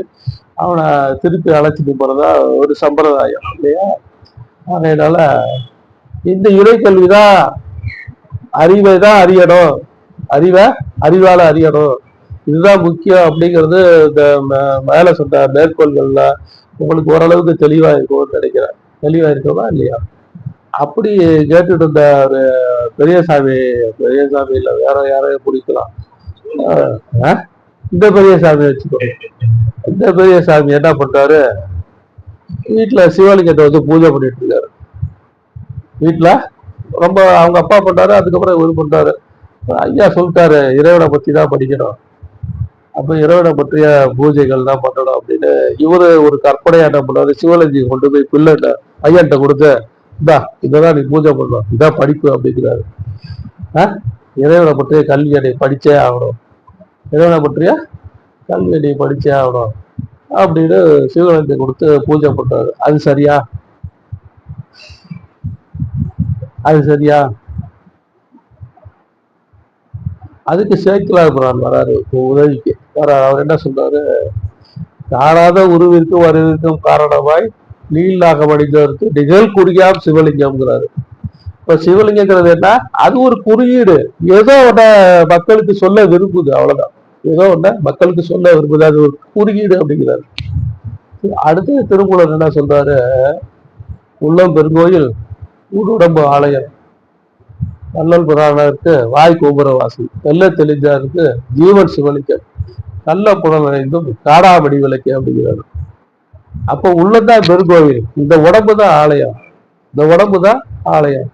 அவனை திருப்பி அழைச்சிட்டு போறதா ஒரு சம்பிரதாயம் இல்லையா? அதனால இந்த இறைக்கல்விதான் அறிவை தான் அறியணும், அறிவால அறியணும், இதுதான் முக்கியம் அப்படிங்கிறது இந்த மேல சொன்ன மேற்கோள்கள்ல உங்களுக்கு ஓரளவுக்கு தெளிவா இருக்கும்னு நினைக்கிறேன். தெளிவா இருக்குமா இல்லையா? அப்படி கேட்டுட்டு இருந்த ஒரு பெரியசாமி இல்ல வேற யாரையும் பிடிக்கலாம், இந்த பெரியசாமி வச்சுக்கோ. இந்த பெரியசாமி என்ன பண்றாரு, வீட்டுல சிவலிங்கத்தை பூஜை பண்ணிட்டு இருக்காரு. வீட்டுல ரொம்ப அவங்க அப்பா பண்றாரு, அதுக்கப்புறம் இவரு பண்றாரு. ஐயா சொல்லிட்டாரு இறைவனை பத்தி தான் படிக்கணும், அப்ப இறைவனை பற்றிய பூஜைகள் தான் பண்ணணும் அப்படின்னு இவரு ஒரு கற்பனையா என்ன பண்ணாரு, சிவலிங்கி கொண்டு போய் பிள்ளைகிட்ட ஐயன்ட்ட கொடுத்து இதான் நீ பூஜை பண்ணணும், இதான் படிப்பு அப்படிங்கிறாரு. இறைவனை பற்றிய கல்வியை நீ படிச்சே ஆகணும், இறைவனை பற்றிய கல்வியை நீ படிச்சே ஆகணும் அப்படின்னு சிவலிங்கத்தை கொடுத்து பூஜை பண்றாரு. அது சரியா? அதுக்கு சேக்கிலார் பிரான் வராரு உதவிக்கு வராரு. அவர் என்ன சொல்றாரு, காணாத உருவிற்கும் வருவிற்கும் காரணமாய் நீளாக மனிதருக்கு நிகழ் குறியாம் சிவலிங்கம்ங்கிறாரு. இப்ப சிவலிங்கிறது என்ன? அது ஒரு குறியீடு, ஏதோ ஒன்ன மக்களுக்கு சொல்ல விரும்புது, அவ்வளவுதான். ஏதோ ஒன்ன மக்களுக்கு சொல்ல விரும்புது, அது ஒரு குறியீடு அப்படிங்கிறாரு. அடுத்து திருமூலர் என்ன சொல்றாரு, உள்ளம் பெருங்கோயில் உடம்பு ஆலயம், வள்ளல் புராணருக்கு வாய் கோபுரவாசி, வெள்ள தெளிஞ்சாருக்கு ஜீவன் சிவலிங்கம், நல்ல புலன் அடைந்தும் காடாமடி விளக்கு அப்படிங்கிறாரு. அப்போ உள்ளதான் பெருங்கோவில், இந்த உடம்பு தான் ஆலயம், இந்த உடம்பு தான் ஆலயம்.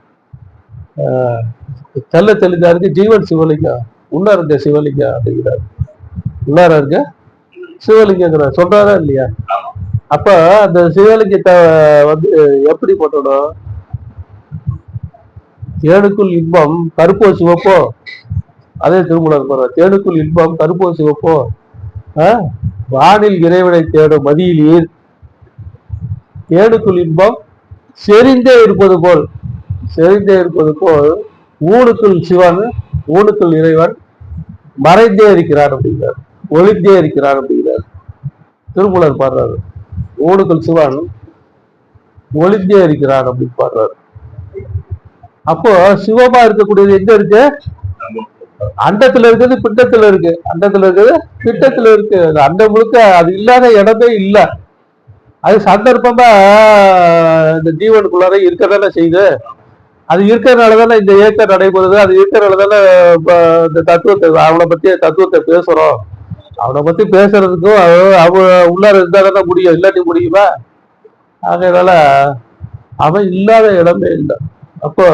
தெல்ல தெளிஞ்சாருக்கு ஜீவன் சிவலிங்கம், உள்ள இருக்க சிவலிங்கம் அப்படிங்கிறாரு. உள்ளார இருக்க சிவலிங்கம் சொல்றாரா இல்லையா? அப்ப அந்த சிவலிங்கத்தை எப்படி பண்ணணும்? தேனுக்குள் இன்பம் கருப்போ சிவப்போ, அதே திருமூலர் போற, தேனுக்குள் இன்பம் கருப்போ சிவப்போ, வானில் இறைவனை தேடும் மதியிலீர், தேனுக்குள் இன்பம் செறிந்தே இருப்பது போல் ஊனுக்குள் சிவன், ஊனுக்குள் இறைவன் மறைந்தே இருக்கிறார் அப்படிங்கிறார், ஒளிந்தே இருக்கிறார் அப்படிங்கிறார். திருமூலர் பாடுறாரு, ஊனுக்குள் சிவன் ஒளிந்தே இருக்கிறார் அப்படின்னு பாடுறாரு. அப்போ சிவமா இருக்கக்கூடியது எங்க இருக்கு? அண்டத்துல இருக்குது, பிண்டத்துல இருக்கு. பிண்டத்துல இருக்கு. அந்த முழுக்க அது இல்லாத இடமே இல்லை. அது சந்தர்ப்பமா இந்த ஜீவனுக்குள்ளார இருக்கதானே செய்யுது. அது இருக்கிறதுனாலதானே இந்த இயக்கம் நடைபெறுது. அது இருக்கிறதுனாலதானே இந்த தத்துவத்தை அவனை பத்தி தத்துவத்தை பேசுறோம். அவனை பத்தி பேசுறதுக்கும் அவ உள்ளார இருந்தா தானே முடியும், இல்லாட்டி முடியுமா? அதனால அவன் இல்லாத இடமே இல்லை. அப்போ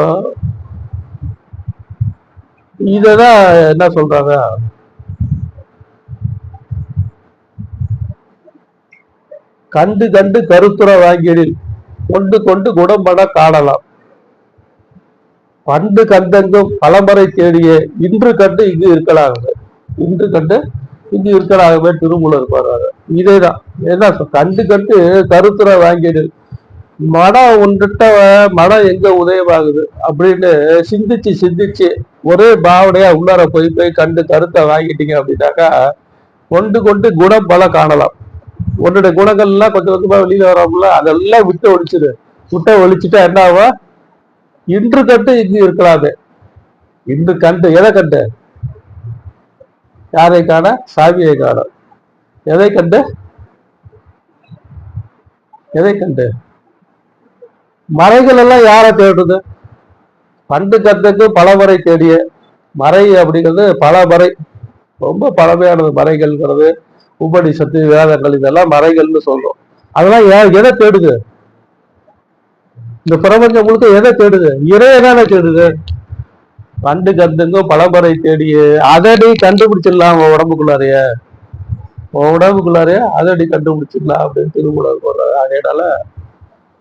இததான் என்ன சொல்றாங்க, கண்டு கண்டு கருத்துற வாங்கியதில் கொண்டு கொண்டு குணம்பட காணலாம். பண்டு கண்டெங்கும் பலமுறை தேடிய இன்று கண்டு இங்கு இருக்கலாங்க. இன்று கண்டு இங்கு இருக்கலாகவே திருமூலர் பாடுறாங்க. இதேதான் என்ன கண்டு கண்டு கருத்துற வாங்கியதில் மனம் ஒன்றுட்ட மனம் எங்க உதயமாகுது அப்படின்னு சிந்திச்சு சிந்திச்சு ஒரே பாவனையா உள்ளார போய் போய் கண்டு கருத்தை வாங்கிட்டீங்க அப்படின்னாக்கா கொண்டு கொண்டு குணம் பல காணலாம். உன்னுடைய குணங்கள்லாம் கொஞ்சம் கொஞ்சமா வெளியில வரோம்ல, அதெல்லாம் விட்டு ஒழிச்சிரு. விட்ட ஒழிச்சுட்டா என்ன ஆகும், இன்று கண்டு இங்கு இருக்கலாமே. இன்று கண்டு எதை கண்டு, யாரை காண, சாமியை காண. எதை கண்டு, எதை கண்டு, மறைகள் எல்லாம் யாரை தேடுது, பண்டு கண்டுக்கு பலமுறை தேடிய மறை அப்படிங்கிறது பல மறை, ரொம்ப பழமையானது மறைகள்ங்கிறது. உபனிஷத்து வேதங்கள் இதெல்லாம் மறைகள்னு சொல்றோம். அதெல்லாம் எதை தேடுது, இந்த பிரபஞ்சம் முழுக்க எதை தேடுது, இறையதானே தேடுது. பண்டு கண்டுங்கும் பலமுறை தேடிய அதை நீ கண்டுபிடிச்சிடலாம் உன் உடம்புக்குள்ளாரைய, உன் உடம்புக்குள்ளாரைய அதை நீ கண்டுபிடிச்சிடலாம் அப்படின்னு திருமூலர் போடுறாரு. அதனால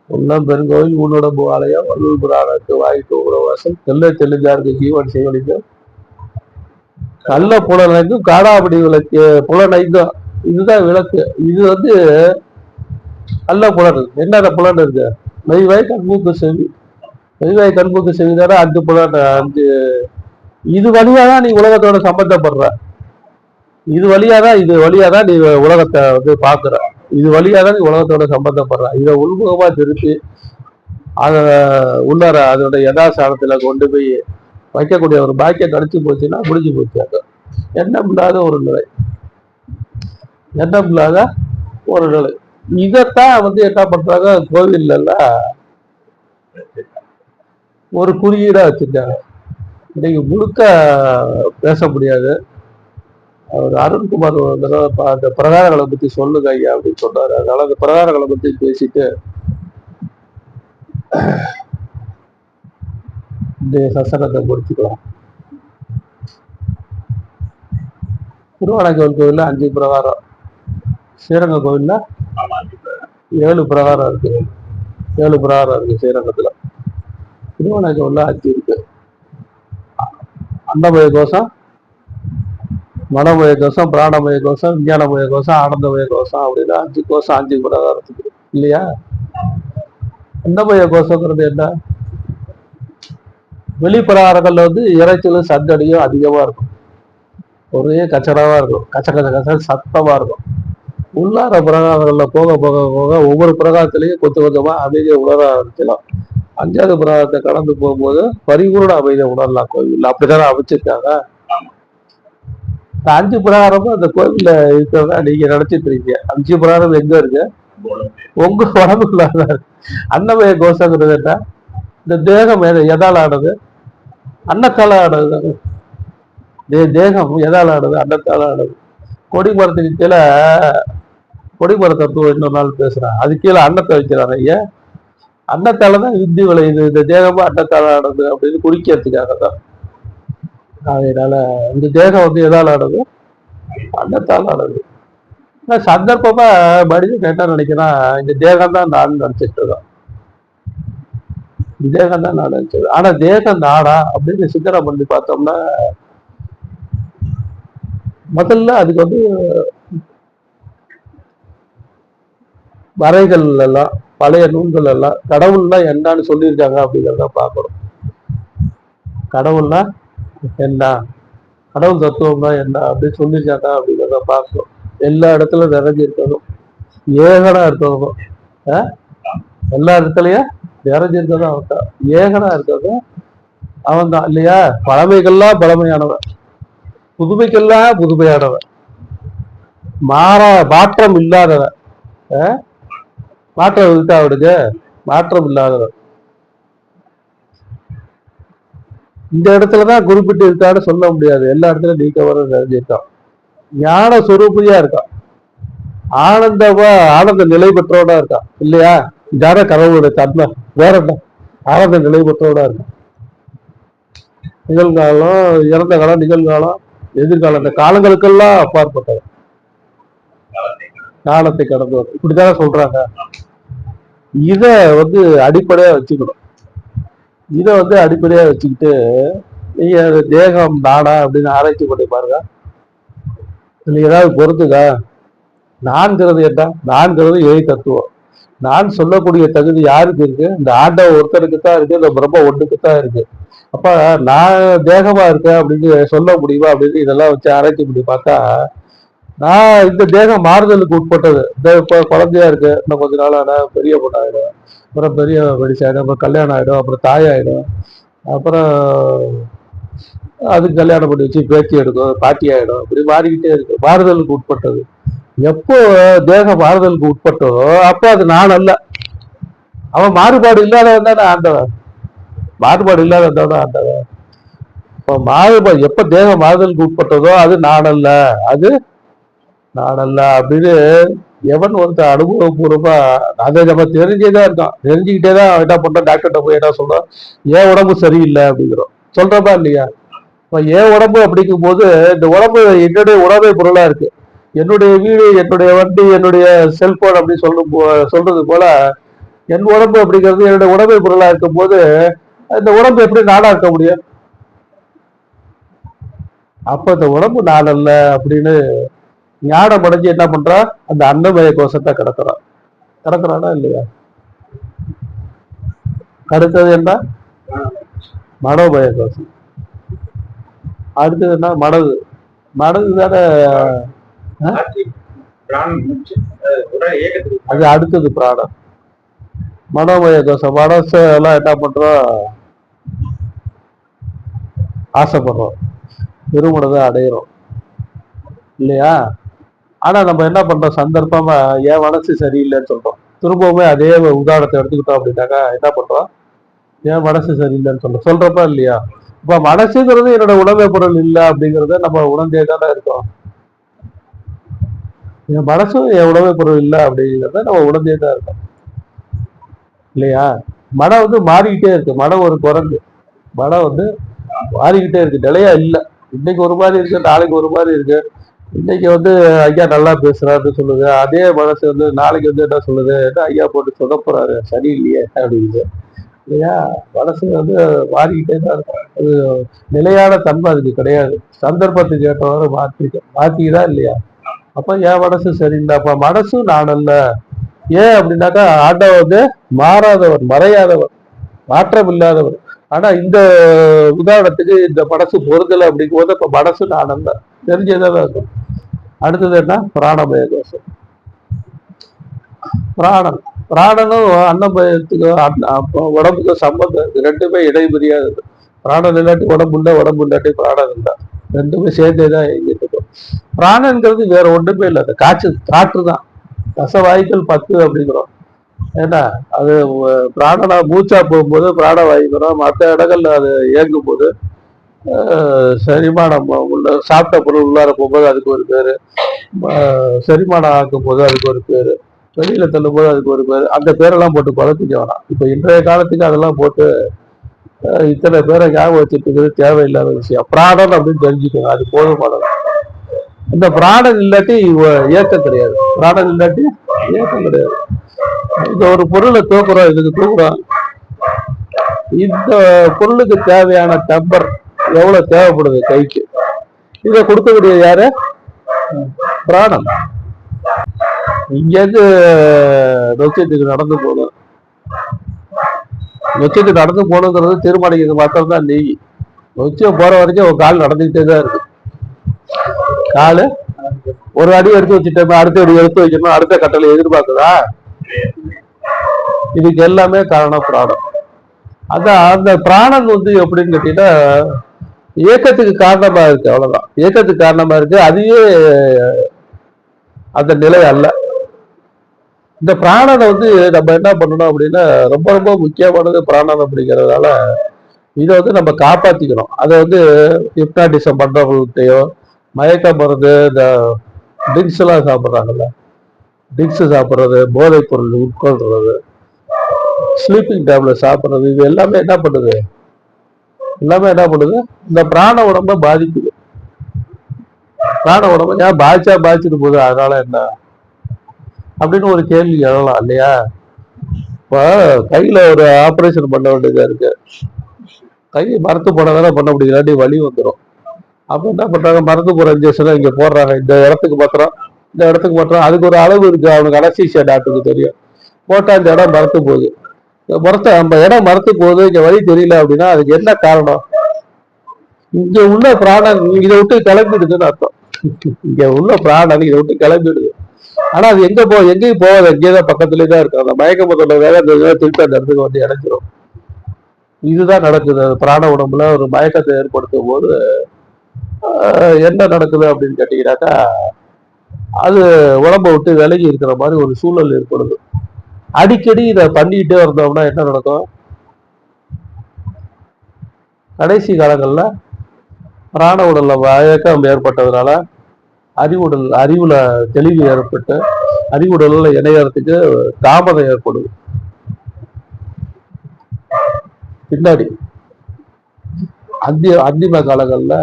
உள்ளம் பெருங்கோயில் உன்னுடம்பு ஆலயம் வல்லூர் புராணத்து வாய்ப்பு உறவாசம் தெல்ல தெளிஞ்சாருக்கு ஜீவன் செய்வழிக்கும் கள்ள புலனைக்கும் காடாபடி விளக்கு புலனைக்கும் இதுதான் விளக்கு. இது நல்ல புலன். என்னென்ன புலன் இருக்கு, மெய்வாய் கண்மூக்கு செவி. மெய்வாய் கண்மூக்கு செவி தானே 5 புலன். 5 இது வழியாதான் நீ உலகத்தோட சம்பந்தப்படுற. இது வழியாதான் நீ உலகத்தை பாக்குற. இது வழியாதான் நீ உலகத்தோட சம்பந்தப்படுற. இதை உள்முகமா திருப்பி அத உள்ளார அதோட யதாசாரத்துல கொண்டு போய் வைக்கக்கூடிய ஒரு பாக்கியம் கிடைச்சி போச்சுன்னா முடிஞ்சு போச்சு. எண்ணம் இல்லாத ஒரு நிலை, எண்ணம் இல்லாத ஒரு நிலை. இதைத்தான் என்ன பண்றாங்க, கோவில்ல ஒரு குறியீடா வச்சிருக்காங்க. இன்னைக்கு முழுக்க பேச முடியாது. அவர் அருண்குமார் அந்த பிரகாரங்களை பத்தி சொல்லுங்க ஐயா அப்படின்னு சொன்னாரு. அதனால அந்த பிரகாரங்களை பத்தி பேசிட்டு இந்த சசனத்தை முடிச்சுக்கலாம். திருவானைக்கோவில் கோவில்ல 5 பிரகாரம், ஸ்ரீரங்க கோவில்ல 7 பிரகாரம் இருக்கு. 7 பிரகாரம் இருக்கு ஸ்ரீரங்கத்துல. திருவானைக்கோவில்ல 5 இருக்கு. அன்னமய கோஷம், மனமய கோஷம், பிராணமய கோஷம், விஞ்ஞானமய கோஷம், ஆனந்தமய கோஷம் அப்படின்னு 5 கோஷம் 5 பிரகாரத்துக்கு இல்லையா. அன்னமய கோஷங்கிறது என்ன, வெளிப்பிரகாரங்கள்ல இறைச்சலும் சந்தடியும் அதிகமா இருக்கும். ஒரே கச்சடாவா இருக்கும், கச்ச கச்ச கச்ச சத்தமா இருக்கும். உள்ளார பிரகாரங்கள்ல போக போக போக ஒவ்வொரு பிரகாரத்திலையும் கொஞ்சம் கொஞ்சமா அமைதியை உணர ஆரம்பிக்கலாம். 5வது பிரகாரத்தை கடந்து போகும்போது பரிபூர்ண அமைதியை உணரலாம். கோவில் அப்படித்தானே அமைச்சிருக்காங்க. 5 பிரகாரமும் அந்த கோவில்ல இருக்கிறதா நீங்க நினைச்சிட்டு இருக்கீங்க. 5 பிரகாரம் எங்க இருக்கு, உங்க உடம்புக்குள்ளார. அன்னமய கோஷங்கிறது என்ன, இந்த தேகம் எதால் ஆனது, அன்னத்தால ஆனது. தேகம் எதால் ஆனது, அன்னத்தால ஆனது. கொடிமரத்துக்கு கீழே, கொடிமர தத்துவம் இன்னொரு நாள் பேசுறேன், அது கீழே அன்னத்தை வைக்கிறாங்க. ஐயா அன்னத்தாலதான் வித்தி விளையுது, இந்த தேகமும் அன்னத்தால ஆனது அப்படின்னு குறிக்கிறதுக்காக தான். அதனால இந்த தேகம் எதால் ஆனது, அன்னத்தால் ஆனது. சந்தர்ப்பமா மனிதன் கேட்டா நினைக்கிறான் இந்த தேகம் தான் நான் நினைச்சிட்டு இருக்கோம். தேகம் தான் நான் நினைச்சது. ஆனா தேகம் நாடா அப்படின்னு சிந்தனை பண்ணி பார்த்தோம்னா முதல்ல அதுக்கு வரைகள் எல்லாம் பழைய நூல்கள் எல்லாம் கடவுள்னா என்னன்னு சொல்லியிருக்காங்க அப்படிங்கிறத பார்க்கணும். கடவுள்னா என்ன, கடவுள் தத்துவம்னா என்ன அப்படின்னு சொல்லியிருக்காங்க அப்படிங்கிறத பார்க்கணும். எல்லா இடத்துலயும் நிறைஞ்சிருக்கணும், ஏகனா இருக்கணும். எல்லா இடத்துலயும் நிறைஞ்சிருக்கணும் அவன் தான், ஏகனா இருக்கணும் அவன் தான் இல்லையா. பழமைகள்லாம் பழமையானவன், புதுமைக்கெல்லாம் புதுமையானவன், மாற்றம் இல்லாதவன். மாற்றம் இருக்கா அவனுக்கு, மாற்றம் இல்லாதவன். இந்த இடத்துலதான் குறிப்பிட்டு இருக்கான்னு சொல்ல முடியாது. எல்லா இடத்துலயும் நீக்கமர நிறைஞ்சிருக்கான். ஞான சுரூபியா இருக்கான். ஆனந்தமா ஆனந்த நிலை பெற்றோட இருக்கான் இல்லையா? ஜான கடவுளுடைய தன்மை வேற என்ன? ஆனந்த நிலை பெற்றோட இருக்கான். நிகழ்காலம், இறந்த காலம், நிகழ்காலம், எதிர்காலம், இந்த காலங்களுக்கெல்லாம் அப்பாற்பட்டவர், காலத்தை கடந்தவர், இப்படித்தானே சொல்றாங்க. இத அடிப்படையா வச்சுக்கணும். இத அடிப்படையா வச்சுக்கிட்டு நீங்க தேகம் நானா அப்படின்னு ஆராய்ச்சி பண்ணி பாருங்க. இதுல ஏதாவது பொறுத்துக்கா? நான்கிறது என்ன? நான்கிறது ஏய் தத்துவம். நான் சொல்லக்கூடிய தகுதி யாருக்கு இருக்கு? இந்த ஆண்டவ ஒருத்தருக்கு தான் இருக்கு, இந்த பிரம்ம ஒன்றுக்கு தான் இருக்கு. அப்ப நான் தேகமா இருக்கேன் அப்படின்னு சொல்ல முடியுமா அப்படின்னு இதெல்லாம் வச்சு ஆராய்ச்சி பண்ணி பார்த்தா, நான் இந்த தேகம் மாறுதலுக்கு உட்பட்டது. இந்த இப்போ குழந்தையா இருக்கு, இன்னும் கொஞ்ச நாள் ஆனா பெரிய பொண்ணாயிடும், அப்புறம் பெரிய வெடிச்சாயிடும், அப்புறம் கல்யாணம் ஆயிடும், அப்புறம் தாயாயிடும், அப்புறம் அதுக்கு கல்யாணம் பண்ணி வச்சு பேச்சு எடுக்கும், பாட்டி ஆயிடும், இப்படி மாறிக்கிட்டே இருக்கு. மாறுதலுக்கு உட்பட்டது. எப்போ தேகம் மாறுதலுக்கு உட்பட்டதோ அப்போ அது நான் அல்ல. அவன் மாறுபாடு இல்லாதவன் தானே ஆண்டவன். மாறுபாடு இல்லாதவன் தானே ஆண்டவன். இப்போ மாறுபாடு எப்ப தேகம் மாறுதலுக்கு உட்பட்டதோ அது நான் அல்ல, அது நான் அல்ல அப்படின்னு எவன் ஒருத்தர் அனுபவபூர்வமா அதை நம்ம தெரிஞ்சேதான் இருக்கான். தெரிஞ்சுக்கிட்டே தான் என்ன பண்றோம், டாக்டர்கிட்ட போய் என்ன சொல்றோம், ஏன் உடம்பு சரியில்லை அப்படிங்கிறோம். சொல்றப்பா இல்லையா? இப்போ ஏன் உடம்பு அப்படிங்கும் போது இந்த உடம்பு என்னுடைய உணவை பொருளா இருக்கு. என்னுடைய வீடு, என்னுடைய வண்டி, என்னுடைய செல்போன் அப்படி சொல்றது போல என் உடம்பு அப்படிங்கிறது என்னுடைய உடம்பை பொருளா இருக்கும் போது இந்த உடம்பு எப்படி நானா இருக்க முடியும்? அப்ப இந்த உடம்பு நான் அல்ல அப்படின்னு ஞானம் அடைஞ்சு என்ன பண்றா, அந்த அன்னமய கோஷத்தை கடக்கிறானா இல்லையா? அடுத்தது என்ன? மனோமய கோஷம். அடுத்தது என்ன? மனது. மனது தானே அது அடுத்தது பிராணம். மனோமய கோஷம். மனசு எல்லாம் என்ன பண்றோம், ஆசைப்படுறோம், திருமணத்தை அடையிறோம் இல்லையா? ஆனா நம்ம என்ன பண்றோம், சந்தர்ப்பமா என் மனசு சரியில்லைன்னு சொல்றோம். திரும்பவுமே அதே உதாரணத்தை எடுத்துக்கிட்டோம் அப்படின்னாக்கா என்ன பண்றோம், என் மனசு சரியில்லைன்னு சொல்றப்ப இல்லையா? இப்ப மனசுங்கிறது என்னோட உணவை பொருள் இல்லை அப்படிங்கிறத நம்ம உணர்ந்தே தானே இருக்கோம். என் மனசும் என் உணவை பொருள் இல்லை அப்படிங்கிறத நம்ம உணர்ந்தே தான் இருக்கோம் இல்லையா? மனம் மாறிக்கிட்டே இருக்கு. மனம் ஒரு குரங்கு. மனம் மாறிக்கிட்டே இருக்கு, நிலையா இல்லை. இன்னைக்கு ஒரு மாதிரி இருக்கு, நாளைக்கு ஒரு மாதிரி இருக்கு. இன்னைக்கு ஐயா நல்லா பேசுறாருன்னு சொல்லுது, அதே மனசு நாளைக்கு என்ன சொல்லுது, ஐயா போட்டு சொல்ல போறாரு சரியில்லையே அப்படிங்குது இல்லையா? மனசு மாறிக்கிட்டே தான் இருக்கும். அது நிலையான தன்மை அதுக்கு கிடையாது. சந்தர்ப்பத்துக்கு ஏற்றவாறு மாத்திதான் இல்லையா? அப்ப என் மனசு சரியில்லை. அப்ப மனசும் நான் அல்ல. ஏன் அப்படின்னாக்கா ஆண்டவர் மாறாதவர், மறையாதவர், மாற்றம் இல்லாதவர். ஆனா இந்த உதாரணத்துக்கு இந்த மனசு பொருந்தலை அப்படிங்கும் போது இப்ப மனசு நான் அல்ல, தெரிஞ்சதான் இருக்கும். அடுத்தது என்ன? பிராணமய கோஷம். பிராணம். பிராணனும் அன்னமயத்துக்கு உடம்புக்கு சம்பந்தம் இருக்கு. ரெண்டுமே இடைபிரியாதது. பிராணம் இல்லாட்டி உடம்பு இல்லை, உடம்பு இல்லாட்டி பிராணம் இல்லை. ரெண்டுமே சேர்ந்தேதான் இயங்கிட்டு இருக்கும். பிராணங்கிறது வேற ஒன்றுமே இல்லை, அந்த காற்று தான். ரசவாயுக்கள் 10 அப்படிங்கிறோம். ஏன்னா அது பிராணனா மூச்சா போகும்போது பிராணவாயுங்கிறோம். மற்ற இடங்கள்ல அது இயங்கும் போது செரிமானம் உள்ள சாப்பிட்ட பொருள் உள்ளார போகும்போது அதுக்கு ஒரு பேரு, செரிமானம் ஆக்கும் போது அதுக்கு ஒரு பேரு, வெளியில தள்ளும் போது அதுக்கு ஒரு பேரு. அந்த பேரெல்லாம் போட்டு குழப்பிக்க வேணாம். இப்ப இன்றைய காலத்துக்கு அதெல்லாம் போட்டு இத்தனை பேரை ஞாபகம் வச்சுட்டு இருக்கிறது தேவையில்லாத விஷயம். பிராணம் அப்படின்னு தெரிஞ்சுக்கோங்க, அது போதுமானது. இந்த பிராணம் இல்லாட்டி இயக்கம் கிடையாது. பிராணம் இல்லாட்டி இயக்கம் கிடையாது. இந்த ஒரு பொருளை தூக்குறோம், இதுக்கு தூக்குறோம், இந்த பொருளுக்கு தேவையான டம்பர் எவ்வளவு தேவைப்படுது கைக்கு, இதை கொடுக்கக்கூடிய யாரு? பிராணம். இங்கேருந்து நொச்சத்துக்கு நடந்து போகணும். நொச்சத்துக்கு நடந்து போகணுங்கிறது தீர்மானிக்கிறது மாத்திரம் தான் நீ. நொச்சம் போற வரைக்கும் ஒரு கால் நடந்துகிட்டே தான் இருக்கு. காலு ஒரு அடி எடுத்து வச்சுட்டோமே, அடுத்த அடி எடுத்து வைக்கணும், அடுத்த கட்டளை எதிர்பார்க்குதா? இதுக்கு எல்லாமே காரணம் பிராணம். அதான் அந்த பிராணம் எப்படின்னு கேட்டீங்கன்னா இயக்கத்துக்கு காரணமா இருக்கு, அவ்வளவுதான். இயக்கத்துக்கு காரணமா இருக்கு, அதுவே அந்த நிலை அல்ல. இந்த பிராணனை நம்ம என்ன பண்ணணும் அப்படின்னா, ரொம்ப ரொம்ப முக்கியமானது பிராணம் அப்படிங்கிறதால இதை வந்து நம்ம காப்பாத்திக்கணும். அதை வந்து ஹிப்னாட்டிசம் பண்றவங்கள்ட்டையோ, மயக்க மருந்து, இந்த ட்ரிங்க்ஸ் எல்லாம் சாப்பிட்றாங்கல்ல, ட்ரிங்க்ஸ் சாப்பிட்றது, போதைப் பொருள் உட்கொள்றது, ஸ்லீப்பிங் டேப்லெட் சாப்பிட்றது, இது எல்லாமே என்ன பண்ணுது? இந்த பிராண உடம்ப பாதிக்குது. பிராண உடம்ப ஏன் பாதிச்சுட்டு போகுது, அதனால என்ன அப்படின்னு ஒரு கேள்வி எழலாம் இல்லையா? இப்ப கையில ஒரு ஆபரேஷன் பண்ண வேண்டியதா இருக்கு, கை மரத்து போனதானே பண்ண முடியும், இல்லாட்டி வலி வந்துடும். அப்ப என்ன பண்றாங்க, மரத்து போற இன்ஜெக்ஷன் இங்க போடுறாங்க, இந்த இடத்துக்கு மாத்திரம் அதுக்கு ஒரு அளவு இருக்கு, அவனுக்கு அனஸ்தீசியா டாக்டருக்கு தெரியும். போட்டா இந்த இடம் மரத்து போகுது, நம்ம இடம் மரத்து போகுது, இங்க வழி தெரியல அப்படின்னா அதுக்கு என்ன காரணம்? இங்க உள்ள பிராணன் இதை விட்டு கிளம்பிடுதுன்னு அர்த்தம். இங்க உள்ள பிராணன் இதை விட்டு கிளம்பிடுது. ஆனா அது எங்கேயும் போகாது, எங்கேயதான் பக்கத்துலயே தான் இருக்கு. அந்த மயக்க மருந்தோட வேலை திருப்பி அந்த இடத்துக்கு வந்து இணைஞ்சிரும். இதுதான் நடக்குது. பிராண உடம்புல ஒரு மயக்கத்தை ஏற்படுத்தும் போது என்ன நடக்குது அப்படின்னு கேட்டீங்கன்னாக்கா, அது உடம்ப விட்டு விலகி இருக்கிற மாதிரி ஒரு சூழல் ஏற்படுது. அடிக்கடி இதை பண்ணிக்கிட்டே இருந்தோம்னா என்ன நடக்கும்? கடைசி காலங்கள்ல பிராண உடல்ல மயக்கம் ஏற்பட்டதுனால அறிவுல தெளிவு ஏற்பட்டு அறிவுடல்ல இணையறதுக்கு தாமதம் ஏற்படுது. பின்னாடி அந்திம காலங்கள்ல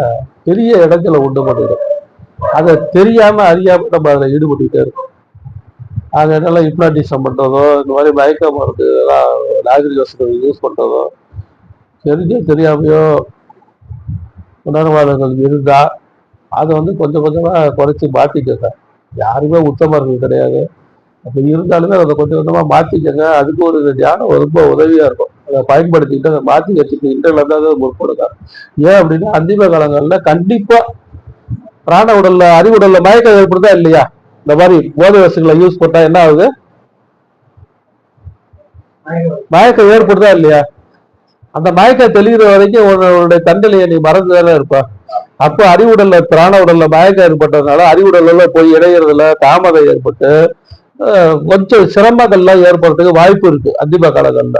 பெரிய இடங்களை உண்டு பண்ணிடும். அதை தெரியாம அறியாம நம்ம அதில் ஈடுபட்டுக்கிட்டே இருக்கோம். அதனால ஹிப்னாட்டிசம் பண்றதோ, இந்த மாதிரி மயக்க மருந்து நாகரிக யூஸ் பண்றதோ, தெரியாமையோ உணர்வாளர்கள் இருந்தா அதை வந்து கொஞ்சம் கொஞ்சமா குறைச்சி மாத்திக்கங்க. யாருமே உத்தமர்கள் கிடையாது. அப்ப இருந்தாலுமே அதை கொஞ்சம் கொஞ்சமா மாத்திக்கங்க. அதுக்கு ஒரு தியானம் ரொம்ப உதவியா இருக்கும். அதை பயன்படுத்திக்கிட்டு அதை மாத்தி வச்சுட்டு இன்டர்ல முற்படுங்க. ஏன் அப்படின்னா அந்திம காலங்கள்ல கண்டிப்பா பிராண உடல்ல அறிவுடல்ல மயக்கம் ஏற்படுதா இல்லையா? இந்த மாதிரி போதை வசதிகளை யூஸ் பண்ணா என்ன ஆகுது? மயக்கம் ஏற்படுதா இல்லையா? அந்த மயக்கம் தெளிகிற வரைக்கும் உன்னுடைய தண்டலையை நீ மறந்துதானே இருப்ப. அப்ப அறிவுடல்ல பிராண உடல்ல மயக்கம் ஏற்பட்டதுனால அறிவுடல்ல போய் இடையிறதுல தாமதம் ஏற்பட்டு கொஞ்சம் சிரமங்கள்லாம் ஏற்படுறதுக்கு வாய்ப்பு இருக்கு அந்திம காலங்கள்ல.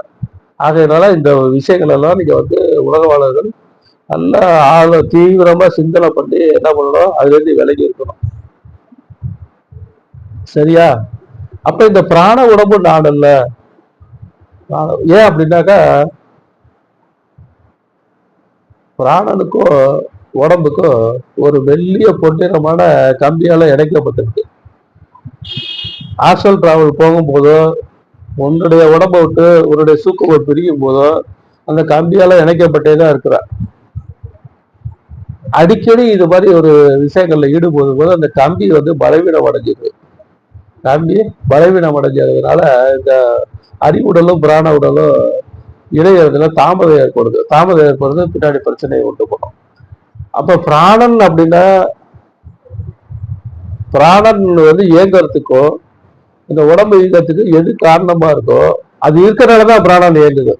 ஆகையினால இந்த விஷயங்கள் எல்லாம் நீங்க வந்து உலகவாளர்கள் நல்லா தீவிரமா சிந்தனை பண்ணி என்ன பண்ணணும், அதுல இருந்து விலகி இருக்கணும். சரியா? அப்ப இந்த பிராண உடம்பு நாடல்ல. ஏன் அப்படின்னாக்கா, பிராணனுக்கும் உடம்புக்கும் ஒரு மெல்லிய பொன்னிறமான கம்பியால இணைக்கப்பட்டிருக்கு. ஆஸ்ட்ரல் டிராவல் போகும்போதோ, உன்னுடைய உடம்பை விட்டு உன்னுடைய சூக்குமை பிரியும் போதோ அந்த கம்பியால இணைக்கப்பட்டே தான் இருக்கிற. அடிக்கடி இது மாதிரி ஒரு விஷயங்கள்ல ஈடுபடும் போது அந்த கம்பி வந்து பலவீனம் அடைஞ்சிது. கம்பி பலவீனம் அடைஞ்சதுனால இந்த அறிவுடலும் பிராண உடலும் இடையிறதுல தாமதம் ஏற்படுது. பின்னாடி பிரச்சனையை உண்டு பண்ணும். அப்ப பிராணன் அப்படின்னா, பிராணன் வந்து இயங்குறதுக்கோ இந்த உடம்பு இயக்கத்துக்கு எது காரணமா இருக்கோ அது இருக்கிறனாலதான் பிராணன் இயங்குது.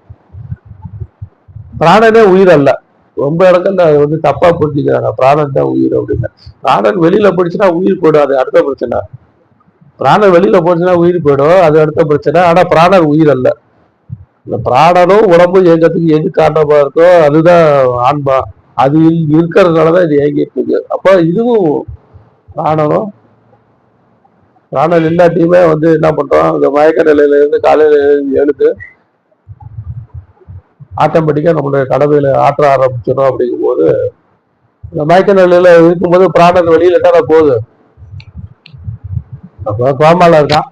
பிராணனே உயிர் அல்ல. ரொம்ப இடங்கள்ல அது வந்து தப்பா புரிஞ்சுக்கிறாங்க, பிராணன் தான் உயிர் அப்படின்னு. பிராணன் வெளியில போயிடுச்சுன்னா உயிர் போயிடும், அது அடுத்த பிரச்சனை. பிராணன் வெளியில போச்சுன்னா உயிர் போயிடும், அது அடுத்த பிரச்சனை. ஆனா பிராணன் உயிர் அல்ல. இந்த பிராணனும் உடம்பு இயக்கத்துக்கு எது காரணமா இருக்கோ அதுதான் ஆன்மா. அது இருக்கிறதுனாலதான் இது இயங்கிட்டு இருக்கு. அப்ப இதுவும் பிராணனும், பிராணன் இல்லாட்டியுமே வந்து என்ன பண்றோம், இந்த மயக்க நிலையில இருந்து காலையில எழுந்து ஆட்டோமேட்டிக்கா நம்மளுடைய கடமையில ஆற்ற ஆரம்பிச்சிடும். அப்படிங்கும் போது இந்த மயக்க நிலையில இருக்கும்போது பிராணன் வெளியில தானே போகுது. அப்ப கோமால இருக்கான்,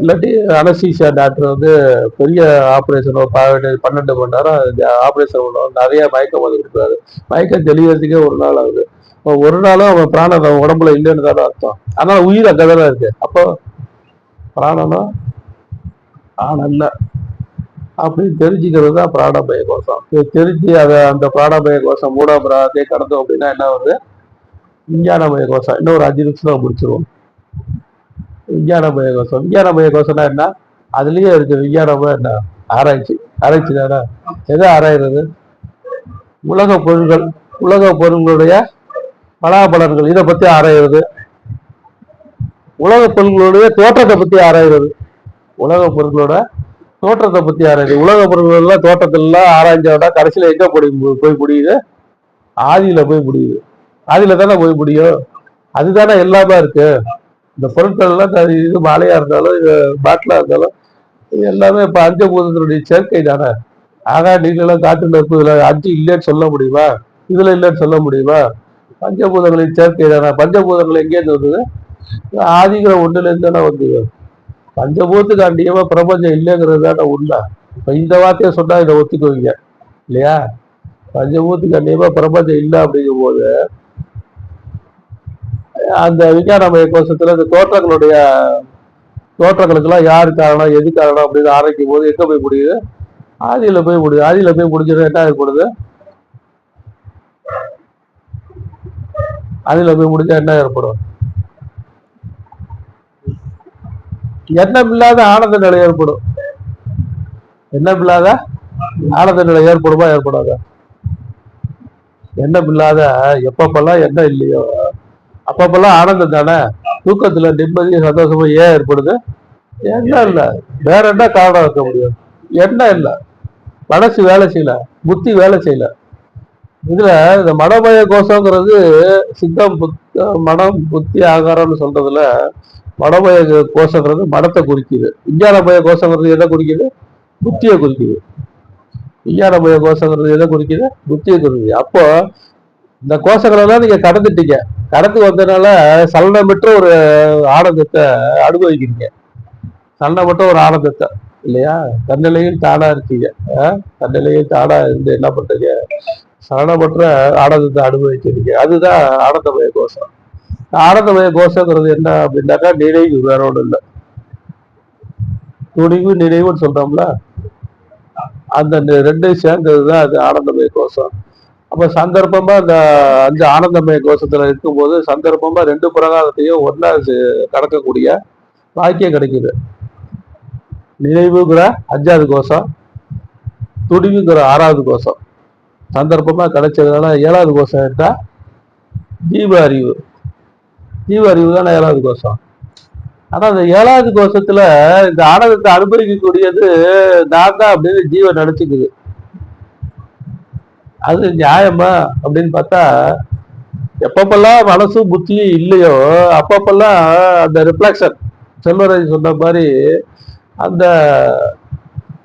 இல்லாட்டி அனஸ்தீசியா டாக்டர் வந்து பெரிய ஆப்ரேஷன் 12 மணி நேரம் ஆப்ரேஷன் பண்ணுவோம், நிறைய மயக்கம் வந்து கொடுக்குறாரு. மயக்கம் தெளிவதுக்கே ஒரு நாள் ஆகுது. ஒரு நாளும் அவன் பிராணன் அவன் உடம்புல இல்லைன்னு தானே அர்த்தம். ஆனால் உயிர் அங்கதானே இருக்கு. அப்போ பிராணனும் ஆனல்ல அப்படின்னு தெரிஞ்சுக்கிறது தான் பிராணபய கோஷம். தெரிஞ்சு அதை அந்த பிராணபய கோஷம் 3ஆம் பிராணத்தை கடந்தோம் அப்படின்னா என்ன வருது? விஞ்ஞானமய கோஷம். இன்னும் ஒரு 5 நிமிஷம் முடிச்சிருவோம். விஞ்ஞானமய கோஷம். விஞ்ஞானமய கோஷம்னா என்ன? அதுலயே இருக்கு விஞ்ஞானமா என்ன? ஆராய்ச்சி. ஆராய்ச்சி தானே. எதை ஆராய்றது? உலக பொருள்களுடைய பலாபலன்கள், இதை பத்தி ஆராய்றது. உலக பொருள்களுடைய தோற்றத்தை பத்தி ஆராய்றது. உலக பொருள்களோட தோற்றத்தை பத்தி ஆராய்ச்சி. உலக பொருள்கள் எல்லாம் தோற்றத்துல எல்லாம் ஆராய்ஞ்சோட கடைசியில எங்க போய் முடியுது? ஆதியில போய் முடியுது. ஆதியில தானே போய் முடியும். அதுதானே எல்லாமே இருக்கு. இந்த பொருட்கள் எல்லாம் இது மழையா இருந்தாலும் இது பாட்டிலா இருந்தாலும் இது எல்லாமே இப்ப பஞ்சபூதத்தினுடைய சேர்க்கை தானே. ஆகா நீங்களும் காற்று நெருப்பு இதுல 5 இல்லைன்னு சொல்ல முடியுமா? இதுல இல்லைன்னு சொல்ல முடியுமா? பஞ்சபூதங்களின் சேர்க்கை தானே. பஞ்சபூதங்கள் எங்கேருந்து வந்தது? ஆதிங்கிற ஒண்ணுல இருந்து தானே வந்தது. பஞ்சபூதத்துக்கு அண்டியமா பிரபஞ்சம் இல்லைங்கிறது தானே உண்மை. இப்ப இந்த வார்த்தையை சொன்னா இதை ஒத்துக்குவீங்க இல்லையா? பஞ்சபூதத்துக்கு அண்டியமா பிரபஞ்சம் இல்லை அப்படிங்கும் போது அந்த விஞ்ஞானமய கோஷத்துல இந்த தோற்றங்களுக்கெல்லாம் யாரு காரணம், எது காரணம் அப்படின்னு ஆராய்க்கும் போது எங்க போய் முடியுது? ஆதியில போய் முடியுது. ஆதியில போய் முடிஞ்சது என்ன ஏற்படுது? ஆதியில போய் முடிஞ்சா என்ன ஏற்படும்? எண்ணம் இல்லாத ஆனந்த நிலை ஏற்படும். எண்ணம் இல்லாத ஆனந்த நிலை ஏற்படுமா ஏற்படாத? எண்ணம் இல்லாத எப்பப்பெல்லாம் எண்ணம் இல்லையோ அப்பப்பெல்லாம் ஆனந்தம் தானே. தூக்கத்துல நிம்மதி சந்தோஷமா ஏன் ஏற்படுது? எண்ணம் இல்ல. வேற என்ன காரணம் இருக்க முடியும்? எண்ணம் இல்ல. மனசு வேலை செய்யல, புத்தி வேலை செய்யல. இதுல இந்த மனமய கோஷங்கிறது சித்தம் மனம் புத்தி ஆகாரம்னு சொல்றதுல மனமய கோஷங்கிறது மனத்தை குறிக்குது. விஞ்ஞானமய கோஷங்கிறது எதை குறிக்குது? புத்தியை குறிக்குது. விஞ்ஞானமய கோஷங்கிறது எதை குறிக்குது? புத்தியை குறிக்குது. அப்போ இந்த கோஷங்களை எல்லாம் நீங்க கடந்துட்டீங்க. கடந்து வந்ததுனால சலனமற்ற ஒரு ஆனந்தத்தை அனுபவிக்கிறீங்க. சலனமற்ற ஒரு ஆனந்தத்தை இல்லையா? தன்னிலையில் தானா இருக்கீங்க. தன்னிலையில் தானா இருந்து என்ன பண்றீங்க? சலனமற்ற ஆனந்தத்தை அனுபவிக்கிறீங்க. அதுதான் ஆனந்தமய கோஷம். ஆனந்தமய கோஷங்கிறது என்ன அப்படின்னாக்கா நினைவு, வேற ஒன்றும் இல்லை. துணிவு நினைவுன்னு சொல்றோம்ல, அந்த ரெண்டையும் சேர்ந்ததுதான் அது ஆனந்தமய கோஷம். அப்ப சந்தர்ப்பமா அந்த 5 ஆனந்தமய கோஷத்துல இருக்கும்போது சந்தர்ப்பமா 2 பிரகாரத்தையும் ஒன்னா கடக்கக்கூடிய வாக்கியம் கிடைக்குது. நினைவுங்கிற 5வது கோஷம், துணிவுங்கிற 6வது கோஷம் சந்தர்ப்பமா கிடைச்சதுனால 7வது கோஷம் எடுத்தா ஜீவ அறிவு. ஜீவ அறிவு தானே 7வது கோஷம். ஆனா அந்த 7வது கோஷத்துல இந்த ஆனந்தத்தை அனுபவிக்கக்கூடியது நான் தான் அப்படின்னு ஜீவன் நினைச்சுக்குது. அது நியாயமா அப்படின்னு பார்த்தா, எப்பப்பெல்லாம் மனசும் புத்தியும் இல்லையோ அப்பப்பெல்லாம் அந்த ரிஃப்ளெக்ஷன், செல்வராஜ் சொன்ன மாதிரி அந்த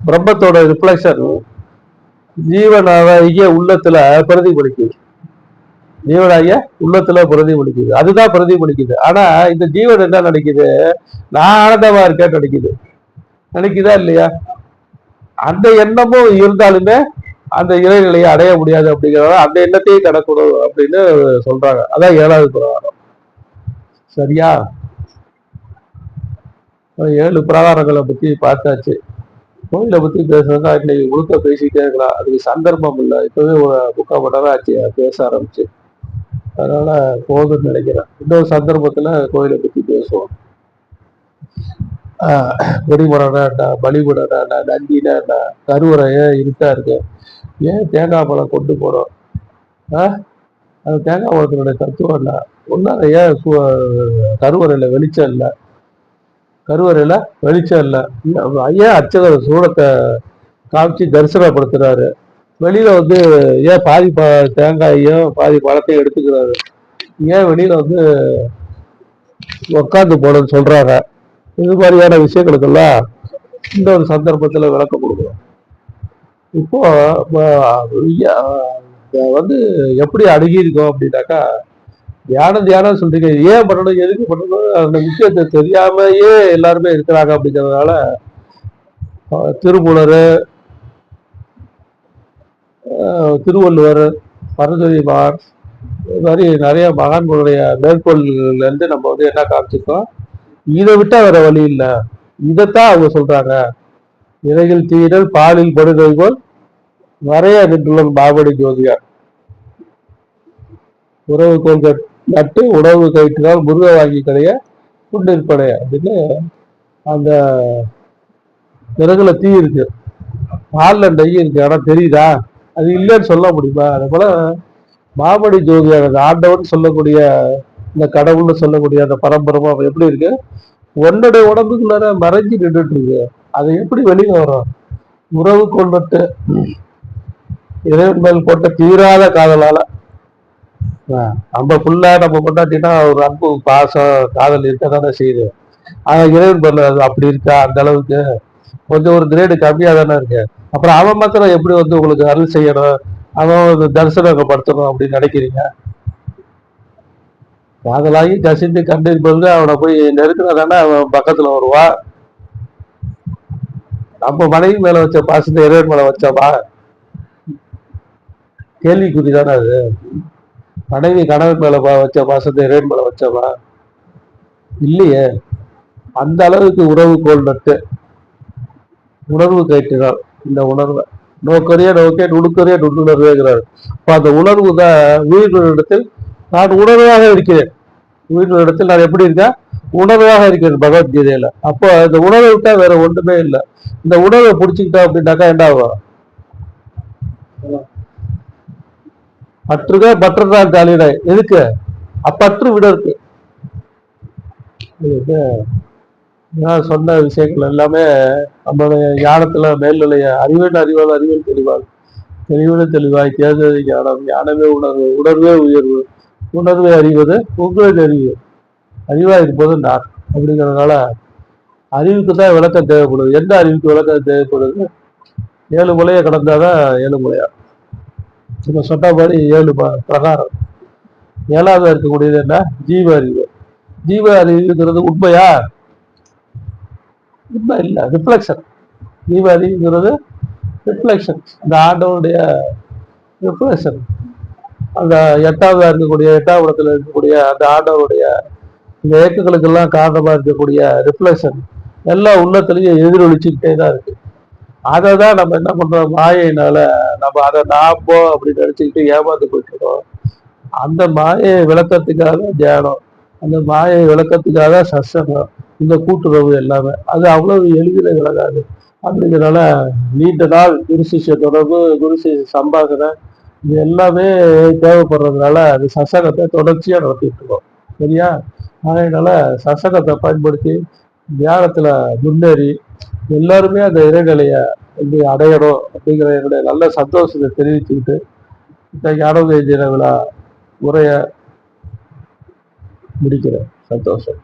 பிரம்மத்தோட ரிஃப்ளெக்ஷன் ஜீவனாகிய உள்ளத்துல பிரதிபலிக்குது. ஜீவனாகிய உள்ளத்துல பிரதிபலிக்குது. அதுதான் பிரதிபலிக்குது. ஆனா இந்த ஜீவன் என்ன நினைக்குது? நான் ஆனந்தமா இருக்கேன்னு நினைக்குது. நினைக்குதா இல்லையா? அந்த எண்ணமும் இருந்தாலுமே அந்த இறைநிலையை அடைய முடியாது அப்படிங்கிறத அந்த எண்ணத்தையே கடக்கணும் அப்படின்னு சொல்றாங்க. அதான் 7வது பிரகாரம். சரியா? 7 பிரகாரங்களை பத்தி பார்த்தாச்சு. கோயிலை பத்தி பேசுறதா இன்னைக்கு முழுக்க பேசிட்டே இருக்கலாம். அதுக்கு சந்தர்ப்பம் இல்லை. இப்பவே ஒரு 3/4 மணி நேரம் ஆச்சு பேச ஆரம்பிச்சு. அதனால போதும்னு நினைக்கிறேன். இன்னொரு சந்தர்ப்பத்துல கோயிலை பத்தி பேசுவோம். வெடிமுறைனா என்ன, பலிபுடனா என்ன, நந்தினா என்ன, கருவறை ஏன் இருட்டா இருக்கு, ஏன் தேங்காய் பழம் கொண்டு போறோம், அது தேங்காய் பழத்தினுடைய தத்துவம் இல்லை. ஒன்னால ஏன் கருவறையில வெளிச்சம் இல்லை, கருவறையில வெளிச்சம் இல்லை, ஏன் அர்ச்சகர் சூடத்தை காமிச்சு தரிசனப்படுத்துறாரு, வெளியில வந்து ஏன் பாதி தேங்காயையும் பாதி பழத்தையும் எடுத்துக்கிறாரு, ஏன் வெளியில வந்து உட்காந்து போடணும்னு சொல்றாங்க. இது மாதிரியான விஷயங்களுக்கெல்லாம் இன்னொரு சந்தர்ப்பத்துல விளக்கம் கொடுக்குறோம். இப்போ வந்து எப்படி அணுகியிருக்கோம் அப்படின்னாக்கா, தியானம் சொல்றீங்க, ஏன் பண்ணணும், எதுக்கு பண்ணணும், அந்த விஷயத்தை தெரியாமையே எல்லாருமே இருக்கிறாங்க. அப்படிங்கிறதுனால திருமூலர், திருவள்ளுவர், பரஞ்சோதிமார், இது மாதிரி நிறைய மகான்களுடைய மேற்கோள்ல இருந்து நம்ம வந்து என்ன காமிச்சிருக்கோம், இதை விட்டா வேற வழி இல்லை. இதைத்தான் அவங்க சொல்றாங்க. இறையில் தீரல் பாலில் படுகை போல் நிறைய நின்றுள்ள பாபடி ஜோதியார். உறவு கோள்கள் நட்டு உணவு கயிற்றால் முருக வாங்கி கடைய கொண்டிருப்படைய அப்படின்னு அந்த விறகுல தீ இருக்கு, பால்ல நெய் இருக்கு, ஆனா தெரியுதா? அது இல்லைன்னு சொல்ல முடியுமா? அது போல மாபடி ஜோதியார் ஆண்டவன் சொல்லக்கூடிய இந்த கடவுள்னு சொல்லக்கூடிய அந்த பரம்பரமா எப்படி இருக்கு, உன்னுடைய உடம்புக்குள்ளார மறைஞ்சு நின்றுட்டு இருக்கு. அது எப்படி வெளியில வரும்? உறவு கொண்டுட்டு இறைவன் மேல் போட்ட தீராத காதலால. நம்ம புள்ள நம்ம பொண்டாட்டினா ஒரு அன்பு பாசம் காதல் இருக்கதானே செய்யுது. ஆனா இறைவன் மேல அப்படி இருக்கா? அந்த அளவுக்கு கொஞ்சம் ஒரு கிரேடு கம்மியா தானே இருக்கு. அப்புறம் அவன் மாத்திரம் எப்படி உங்களுக்கு அருள் செய்யணும், அவன் தரிசனப்படுத்தணும் அப்படின்னு நினைக்கிறீங்க? காதலாகி கசிந்து கண்ணீர் பொழுது அவனை போய் நெருக்கினாதானே அவன் பக்கத்துல வருவா. நம்ம மனைவி மேல வச்ச பாசத்தை இறைவன் மேல வச்சோமா? கேள்விக்குறிதானே அது. மனைவி கணவன் மேல வச்ச பாசத்தை இறைவன் மேல வச்சோமா? இல்லையே. அந்த அளவுக்கு உறவு கோல் நட்டு உணர்வு கைட்டுதான் இந்த உணர்வை நோக்கரிய நோக்கே நுணுக்கரிய நுண்ணுணர்வுங்கிறார். இப்போ அந்த உணர்வு தான் உயிர்களிடத்தில் நான் உணர்வாக இருக்கிறேன். உயிர்களிடத்தில் நான் எப்படி இருக்கேன்? உணர்வாக இருக்கிறேன் பகவத்கீதையில. அப்போ இந்த உணர்வை விட்டா வேற ஒன்றுமே இல்லை. இந்த உணர்வை பிடிச்சிக்கிட்டோம் அப்படின்னாக்கா என்ன ஆகும்? பற்றுக பற்றுதான் தாலிட எதுக்கு? அப்பற்று விட இருக்கு. நான் சொன்ன விஷயங்கள் எல்லாமே நம்மளுடைய ஞானத்துல மேல்நிலைய அறிவின் அறிவால் அறிவியல் தெளிவாள் தெளிவுட தெளிவாய் தேர்தல் ஞானம் ஞானமே உணர்வு உணர்வே உயர்வு உணர்வை அறிவது உங்களை அறிவு அறிவா இருப்பது நான் அப்படிங்கிறதுனால அறிவுக்கு தான் விளக்கம் தேவைப்படுது. எந்த அறிவுக்கு விளக்கம் தேவைப்படுது? 7 முலையை கடந்தாதான் 7 முலையா நம்ம சொன்ன மாதிரி 7 பிரகாரம். 7வது இருக்கக்கூடியது என்ன? ஜீவ அறிவு. ஜீவ அறிவுங்கிறது உண்மையா? உண்மை இல்லை, ரிஃப்ளெக்ஷன். ஜீவ அறிவுங்கிறது ரிஃப்ளெக்ஷன், அந்த ஆண்டவனுடைய ரிஃப்ளெக்ஷன். அந்த 8வது இருக்கக்கூடிய 8ஆம் இடத்துல இருக்கக்கூடிய அந்த ஆண்டவருடைய இந்த இயக்கங்களுக்கெல்லாம் காரணமா இருக்கக்கூடிய ரிஃப்ளெக்ஷன் எல்லாம் உள்ளத்திலேயே எதிரொலிச்சுக்கிட்டே தான் இருக்கு. அதை தான் நம்ம என்ன பண்றோம்? மாயினால நம்ம அதை நாமோ அப்படி நினைச்சுக்கிட்டு ஏமாந்து போயிட்டுருக்கோம். அந்த மாயை விளக்கத்துக்காக தியானம், அந்த மாயை விளக்கத்துக்காக சத்சங்கம், இந்த கூட்டுறவு எல்லாமே அது அவ்வளவு எளிதில் விளங்காது. அப்படிங்கிறனால நீண்ட நாள் குரு சிஷ்ய தொடர்பு, குரு சிஷ்ய சம்பாஷணை இது எல்லாமே தேவைப்படுறதுனால அது சத்சங்கத்தை தொடர்ச்சியா நடத்திட்டு இருக்கோம். சரியா? அதனால சத்சங்கத்தை பயன்படுத்தி தியானத்துல முன்னேறி எல்லாருமே அந்த இறைநிலைய வந்து அடையணும் அப்படிங்கிற என்னுடைய நல்ல சந்தோஷத்தை தெரிவிச்சுக்கிட்டு இந்த ஞானோதய தின விழா உரைய முடிக்கிறேன். சந்தோஷம்.